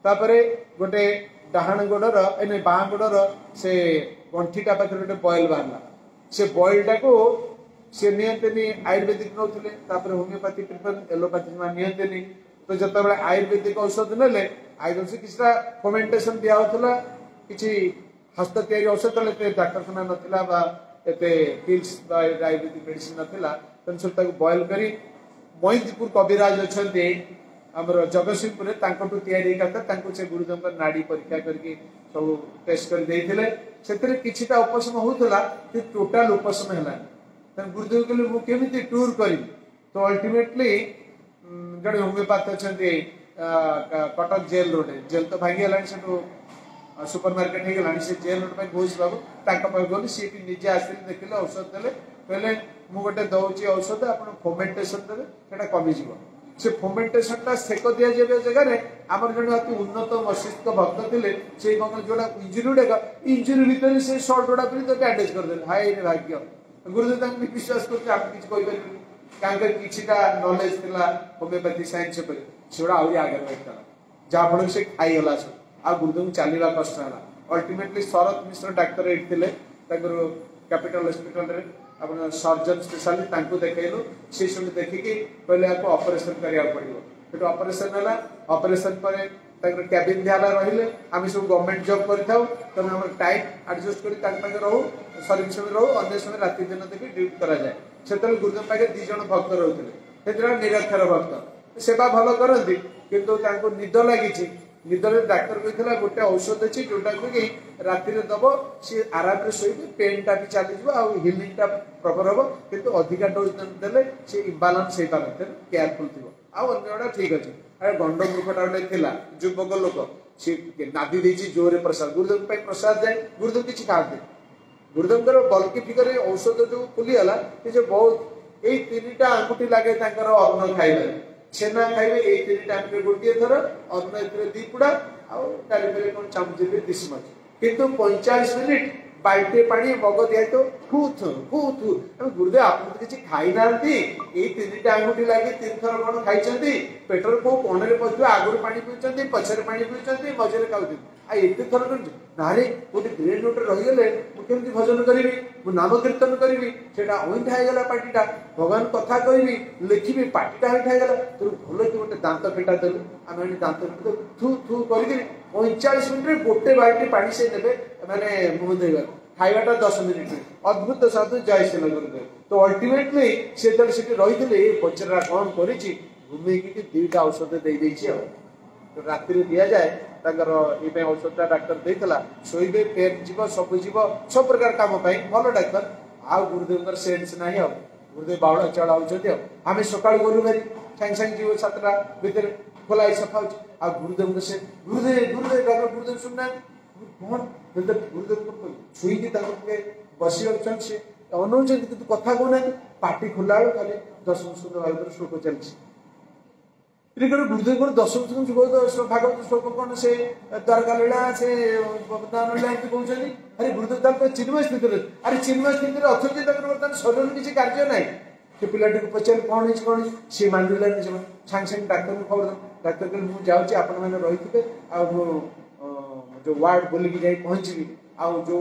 तापरे गोटे डाहाण गोडर एने बाँ गोडर से गंठीटा पाखे गोटे बॉयल बाहरला से बॉइलटा को से नियंत्रण आयुर्वेदिक नौले होमियोपैथी प्रिफर एलोपैथी नियंत्रण तो जो आयुर्वेदिक औषध नेले आयुर्वेद से किसी फर्मेंटेशन दिया होता किसी हस्त तैयारी औषध डाक्तरखाना नाला पिल्स आयुर्वेदिक मेडिसिन नाला तेनाली सब बॉइल कर मोहितपुर कविराज अच्छा आमर जगतसिंहपुर तैयारी से गुरुदेव नाड़ी परीक्षा करके सब टेस्ट कर किछिटा उपशम होता टोटाल उपशम है गुरुदेव कहले मुझे टूर करी तो अल्टीमेटली जड़े होमियोपैथ अच्छा कटक जेल रोड जेल तो भांगी सुपर मार्केट हो गला से जेल रोड घोष बाबू गली सी निजे आसिले देखिले औषध देले कहले मुझे दौची औषध आप फोमेंटेशन देवे से कमिज से फोमेंटेशन सेक दि जगह आम जन अति उन्नत मस्तिष्क भक्त थे से जोड़ा इंजुरी गुड़ाक इंजुरी भितर से सर्ट गुड़ा फिर बैंडेज करदे हाय रे भाग्य गुरुदेव विश्वास कर किछिटा नॉलेज थिला होमियोपैथी साइंस पर सेड़ा आगे आगे बैठता जहाँफल से खाईगला सब आ गुरुदेव चलवा कष्ट है अल्टीमेटली शरद मिश्र डाक्तर ये कैपिटल हॉस्पिटल आप सर्जन स्पेशलिस्ट देखलु सी सब देखिकी कहले आपको ऑपरेशन करिया पड़ो ऑपरेशन है ऑपरेशन पर कैबिन दिहला रही आम सब गवर्नमेंट जॉब कर टाइम एडजस्ट कर रहू सर्विस में रहू अन्य समय राति दिन देखिए ड्यूटी कराए से गुरुदेव पाखे 2 जन भक्त रोते निरक्षर भक्त सेवा भल करती किंतु निद लगी निदर डाक्तर कहला गोटे औषध अच्छी जोटा कि राति दब सी आराम शोबे पेनटा भी चली हिलिंगटा प्रपर हम किंतु अधिका डोज देले सी इम्बालांस हो पारे केयरफुल थी आना ठीक अच्छे अरे गंड मूर्खटा गोटे युवक लोक सी नादी देती जोरे प्रसाद गुरुदेव प्रसाद जाए गुरुदेव किसी खाते गुरुदेव बल्कि फिगर औषध जो खुलीगला जो बहुत यही 3टा आंगुठी लगे अन्न खाइबे छेना खाइबे ये 3टा आंगुठी गोटे थर अन्न 2 पुड़ा आली कौन चामच 2 चम्मच किंतु 45 मिनिट बाल्टे पानी मग दिया तो फू थू गुरुदेव आप किसी खाई ना 3टा आंगुठी लगे 3 थर कौन खाई पेटर को कोणे पशु आगुरी पानी पीछे पछरे पानी पीछे मझे खाऊ एत थर नारे गोटे ग्रेड नोट रहीगले मुझे भजन करी नाम कीर्तन करी से अईठा होगा पार्टीटा भगवान कथा कहि लिखी पार्टीटा अईठा होगा तो भल कि गोटे दांत फेटा देलु आम दांत फेटा थू थू कर 45 मिनिट गोटे बाल्टी पानी से देवे मैंने मुह देगा खाइबाटा 10 मिनिट अद्भुत साधु जय श्री गुरुदेव तो अल्टीमेटली से रही पचरा कौन कर घूमेकी 2टा औषध दे तो राति दि जाए औषधा डाक्तर देता शोबे पेन जीव सब जीव सब प्रकार कम भल डाक्तर आउ गुरुदेव सेन्स ना गुरुदेव बावड़ा चढ़ा आम सका गलु भारी सांगे सांगे जीव 7टा भितर खोला सफा आ गुरुदेव से गुरुदेव गुरुदेव डाक्टर गुरुदेव सुनना कौन गुरुदेव छुईकी बस से अनौन कि कथा कहना पार्टी खोला खाली 10 भागवत श्लोक चलती गुरुदेव 10 भागवत श्लोक कौन से द्वारका लीला से दान लीला कहते अरे गुरुदेव चिन्मय स्थित अरे चिन्मय स्थित अथच बर्तमान शरीर किसी कार्य ना से पिलाटी को पचार कौन सी मानिलानी सांगे सांगे डाक्तर को खबर डाक्तर कहले मुझे जाऊँगी आपण मैंने रही जो वार्ड बोलिकी जाई पहुँची आउ जो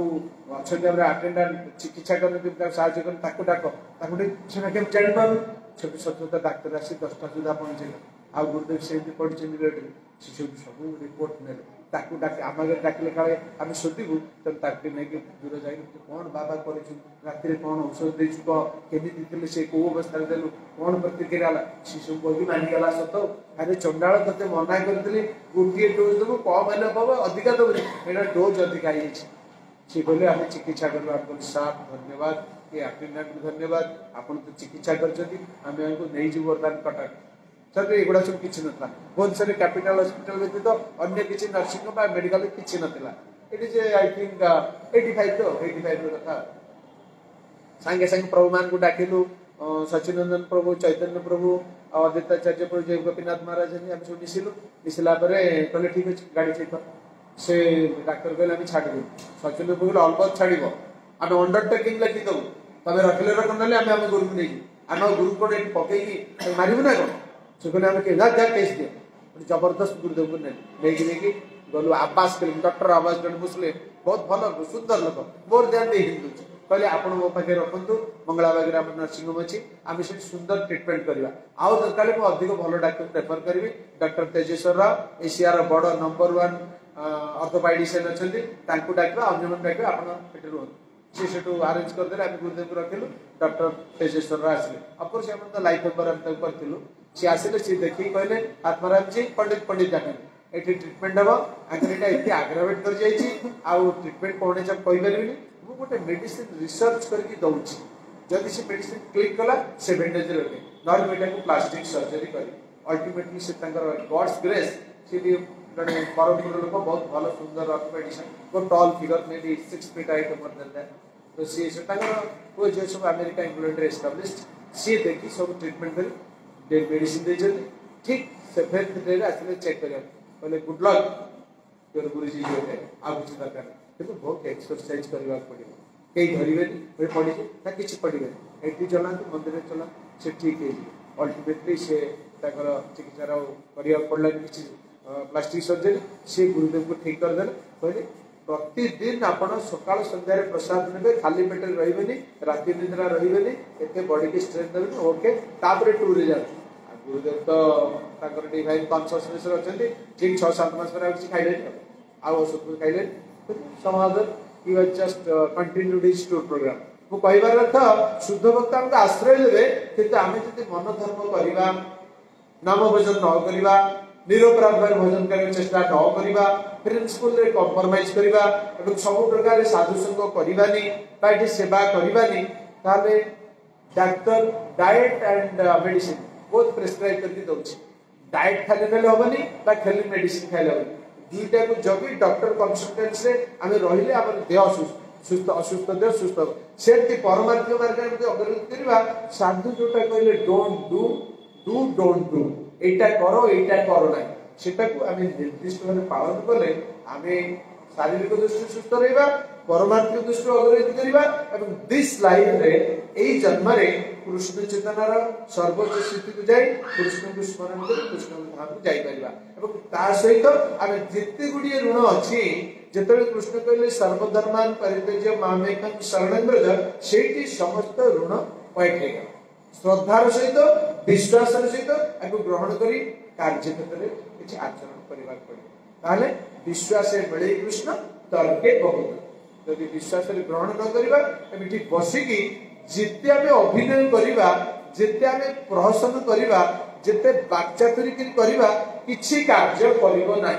अच्छा आटेंडाट चिकित्सा करने साहय कर डाक जापार छवि सत्यता डाक्तर आसी 10टा सुधा पहुँचे आ गुरुदेव से पढ़ी सब रिपोर्ट ने आम आगे डाकिले काले आम शोधु तो नहीं दूर जा कौन बाबा कर राति कौन औषध दे कमी से कौ अवस्था देलु कौन प्रतिक्रिया सी सब कही मानिगला सत अरे चंडाल ते मना करी गोटे डोज देव कम हेल्प हम अधिका दब यहाँ डोज अधिका सी कहले आम चिकित्सा कर साफ धन्यवाद ये अटेंडेंट धन्यवाद आपन तो चिकित्सा कर बर्तमान कटक सर एगुड़ा सब किसी ना भुवनेश्वर कैपिटल हॉस्पिटल व्यतीत अन्य किसी नर्सिंग मेडिकल किसी नाला ये आई थिंक 85 कथा सांगे सांगे प्रभु मान को डाकिलु सचिनंदन प्रभु चैतन्य प्रभु आदित्याचार्य प्रभु जय गोपीनाथ महाराज आम सब मिसला कहले ठीक अच्छे गाड़ी चेक से डाक्तर कहले आम छाड़ सचिन प्रभु अलबत छाड़ आम अंडरटेकिंग लिखिदेव तुम रखिले रख ना आम गुरु को नहीं आम गुरु को पकईकी मारू ना कौन से कहले आम टेस्ट दिए जबरदस्त गुरुदेव को नहीं गलु आवास डॉक्टर आवास जन मुस्लिम बहुत भल सुंदर लोक मोर देन हिंदू कहले आपण मो पाखे रखु मंगलाबाग आम नर्सिंग होम अच्छी आम से सुंदर ट्रिटमेंट करवा आउ दरकार मुझे अधिक भल डाक्टर प्रेफर करी डॉक्टर तेजेश्वर राव एशियार बड़ नंबर 1 ऑर्थोपेडिशियन अच्छा डाकवा अन्य डाकवा आप रुहतु सी से आरेंज करदे आम गुरुदेव को रखिलु डॉक्टर तेजेश्वर राव आसिले अफकोर्स आम तो लाइफ पेपर आम करूँ सी आसिले सी देखिए कहले आत्माराम जी पंडित पंडित डाकनी ये ट्रिटमेंट हम आखिर ये आग्रावेट कर ट्रिटमेंट कौन है कहीपरि मुझे गोटे मेडिसिन रिसर्च करके दौची जदि से मेडिसिन क्लिक कला से बैंडेज रखे ना प्लास्टिक सर्जरी कर अल्टीमेटली से गॉड्स ग्रेस से जड़े परमपुर लोक बहुत भल सुंदर ऑर्थोपेडिशियन वो tall figure may be 6 feet height more than that तो सी से वो जो सब अमेरिका इंग्लैंड रे एस्टाब्लिश्ड सी देखी सब ट्रीटमेंट कर मेडिसिन दे ठीक से फेथ डे रे आसले चेक करिया कहले गुड लक योर गुरुजी जो है आ कुछ दरकार किंतु बहुत एक्सरसाइज करबा पड़िबो कई धरिबे पड़ी ना किछि पड़िबे एठी चला मंदिर चला से ठीक है अल्टीमेटली से चिकित्सा करिया पड़ला किछि प्लास्टिक सर्जरी से गुरुदेव को ठीक कर देले कहले प्रतिदिन आपण सकाळ संध्या प्रसाद नेबे खाली पेट रहिबेनी राति निद्रा रहिबेनी एते बॉडी की स्ट्रेंथ देबे ओके तापरे टूर रे जा गुरुदेव तो ताकर डिवाइन कॉन्शियसनेस रे अछंती ठीक 6-7 मास पर किछि खाइले आ औषध खाइले समाज he was just continued his tour programme मु कहबार अर्थ शुद्ध भक्त हमके आश्रय देबे किंतु आमे जति मन धर्म करिबा नाम भजन न करिबा निरपराध भाव भजन करने चेष्टा न करिबा प्रिंसिपल रे कॉम्प्रोमाइज करिबा एवं सब प्रकार साधु संग करिबानी बाइटी सेवा करिबानी ताले doctor diet and medicine both prescribe करके दउछि डाइट खाली नेले होबनी बा खाली मेडिसिन खाइले होबनी दुईटा को जबी डॉक्टर कंसल्टेंस रे आमे रहिले हमर देह सुस्त असुस्त देह सुस्त सेति परमार्थ मार्ग में अग्रगति करबा साधु जोटा कहले डोंट डू डोंट डू एटा करो एटा करो ना सेटा को आमे निर्दिष्ट भाव पालन कले आमे शारीरिक दृष्टि सुस्त रहबा परमार्थिक दृष्टि अग्रगति करबा एवं दिस लाइफ रे एई जन्म रे कृष्ण चेतनार सर्वोच्च स्थिति को जाई कृष्ण को स्मरण कर कृष्ण धाम को जाई परिबा एवं ता सहित आमे जत्ते गुडी ऋण अछि जेतबे कृष्ण कहले सर्वधर्मान परित्यज्य मामेकं शरणं व्रज सेठी समस्त ऋण पैठेगा श्रद्धार सहित विश्वास सहित आपको ग्रहण करी कार्य क्षेत्र में किसी आचरण करने पड़े ताले विश्वास मिले कृष्ण तर्के बहुत यदि विश्वास ग्रहण न करबा एमिठी बसिकी जिते आमे अभिनय करबा जिते आमे प्रहसन करबा जिते बाकचातुरी करबा किछि कार्य करिवो नाही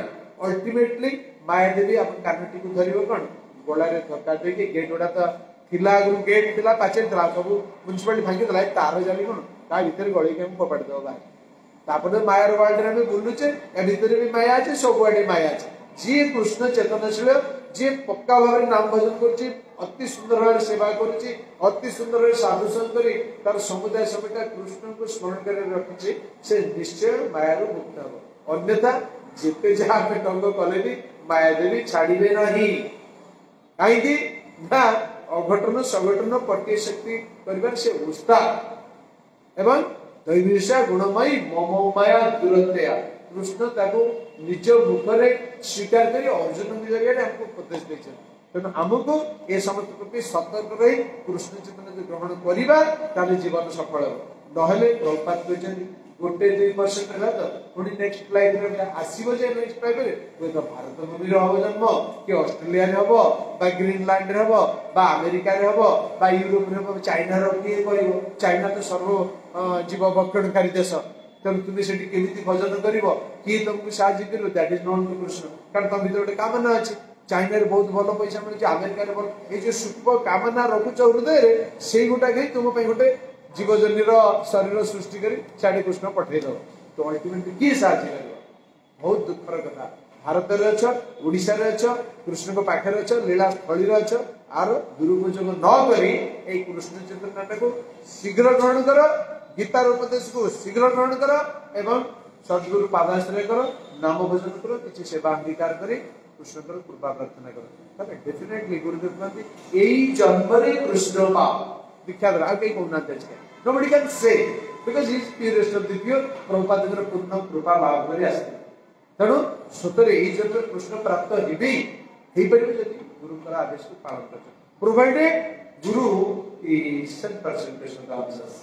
अल्टीमेटली माया देवी अपन कानटी को धरिबो कोन गोला रे धक्का देके गेट ओडा तो थिला अगु गेट थिला पाचेल थिला सब म्युनिसिपालिटी भांगी देला तार जाली कोन ता भीतर गळी के फोपाड़ दो बा तापने मायार वर्ल्ड रे में बुलुचे ए भीतर भी माया আছে सबवाडी माया আছে जे कृष्ण चेतनशील जे पक्का भाव नाम भजन करछि अति सुंदर भाव सेवा करछि अति सुंदर साधु संग करी तार समुदाय समेत कृष्ण को स्मरण करे रखछि से निश्चय माया रो मुक्त हो अन्यथा जेते जहा पे टंग कले भी माया देवी छाड़ीबे नहीं काई कि ना अघटन सघटन पट्टी शक्ति करिबार से उस्ताद एवं दैवीशा गुणमयी मम माया दुरतया कृष्ण ताको निज मुखरे स्वीकार करी अर्जुन के जरिए हमको उपदेश देछन तेन हमको ए समस्त प्रति सतर्क रही कृष्ण चेतन ग्रहण करिबा ताले जीवन सफल हो नहले प्रभुपाद कहछन गोटे 2% हला तो पुनी नेक्स्ट लाइफ रे आसीबो जे नेक्स्ट लाइफ रे कोई तो भारत भूमि रे हबो जन्म कि ऑस्ट्रेलिया रे हबो बा ग्रीनलैंड रे हबो बा अमेरिका रे हबो बा यूरोप रे हबो चाइना रो किए करिवो चाइना तो सर्व जीव भक्षणकारी देश तब तुम्हें सेठी केमिति भजन करिवो कि तुमको साहाय्य करिवो that is not to Krishna कारण तुम भीतर गोटे कामना अछि चाइना रे बहुत भलो पैसा मिलछि अमेरिका रे ए जे सूक्ष्म कामना रखुच हृदय रे सेई गोटा गई तुम पई गोटे जीवजन्य शरीर सृष्टि करी साढ़े कृष्ण पठे दो तो अल्टीमेटली किए साहाय्य कर बहुत दुखर कथा भारत रे अछ ओडिशा रे अछ कृष्ण को पाखे अछ लीला स्थली रे अछ आर दुरुपयोग न करी ए कृष्ण चैतन्य को शीघ्र ग्रहण कर गीता उपदेश को शीघ्र ग्रहण कर एवं सद्गुरु पादाश्रय कर नाम भजन कर किसी सेवा अंगीकार करी कृष्ण कृपा प्रार्थना कर तबे डेफिनेटली गुरुदेव कहते एई जन्म रे कृष्ण पाओ दीक्षा द्वारा आगे कोना देछ nobody can say because he is purest of the pure Prabhupada जन पूर्ण कृपा लाभ करी आसे तणु सतरे एई जन्म कृष्ण प्राप्त हेबी हेई परिबे जदि गुरुकर आदेश को पालन कर provided Guru is 10% Krishna consciousness.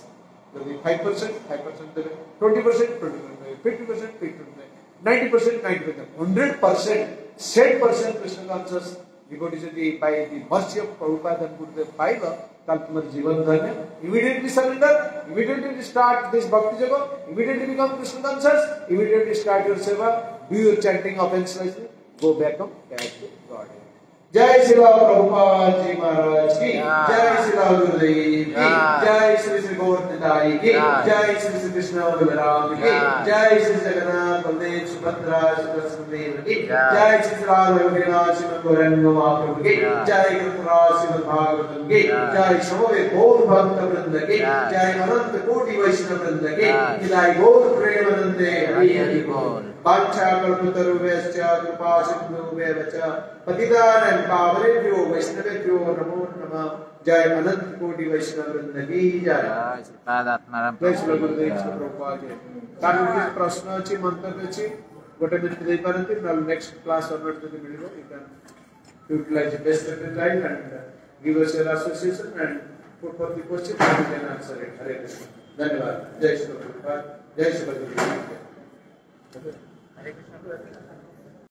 Maybe 5%, 5% देवे, 20%, 20%, 50%, 50%, 90%, 90%, 100%, 100% Krishna consciousness. Devotees by the mercy of Prabhupada and Gurudev Paiva, Kalpamar Jivan Dhanya, immediately surrender, immediately start this Bhakti Yoga, immediately become Krishna conscious, immediately start your seva, do your chanting offense wisely, go back to God. जय श्री प्रभुपाद जी महाराज की जय श्री गुरुदेव की जय श्री श्री गौरताई की जय श्री श्री कृष्ण बलराम की जय श्री जगन्नाथ बलदेव सुभद्रा सुदर्शन की जय श्री राधा रघुनाथ श्रीमद गौरांग महाप्रभु की जय गुरुराज श्रीमद भागवतम की जय शोभे गौर भक्त वृंद की जय अनंत कोटि वैष्णव वृंद की जय गौर प्रेमानंदे हरि हरि बोल वाञ्छाकल्पतरुभ्यश्च कृपा सिन्धुभ्यश्च पतितानां पावनेभ्यो वैष्णवेभ्यो नमो नमः जय अनंत कोटि वैष्णव वृंद की जय जय श्री गुरुदेव श्री प्रभुपाद तार किसी प्रश्न अछि मंतव्य अछि गोटे मिनिट दे पारंती नल नेक्स्ट क्लास ऑनवर्ड जदि मिलिबो you can utilize best of the time and give us your association and put for the question and we can answer it Hare Krishna धन्यवाद जय श्री प्रभुपाद जय श्री गुरुदेव हरे कृष्ण।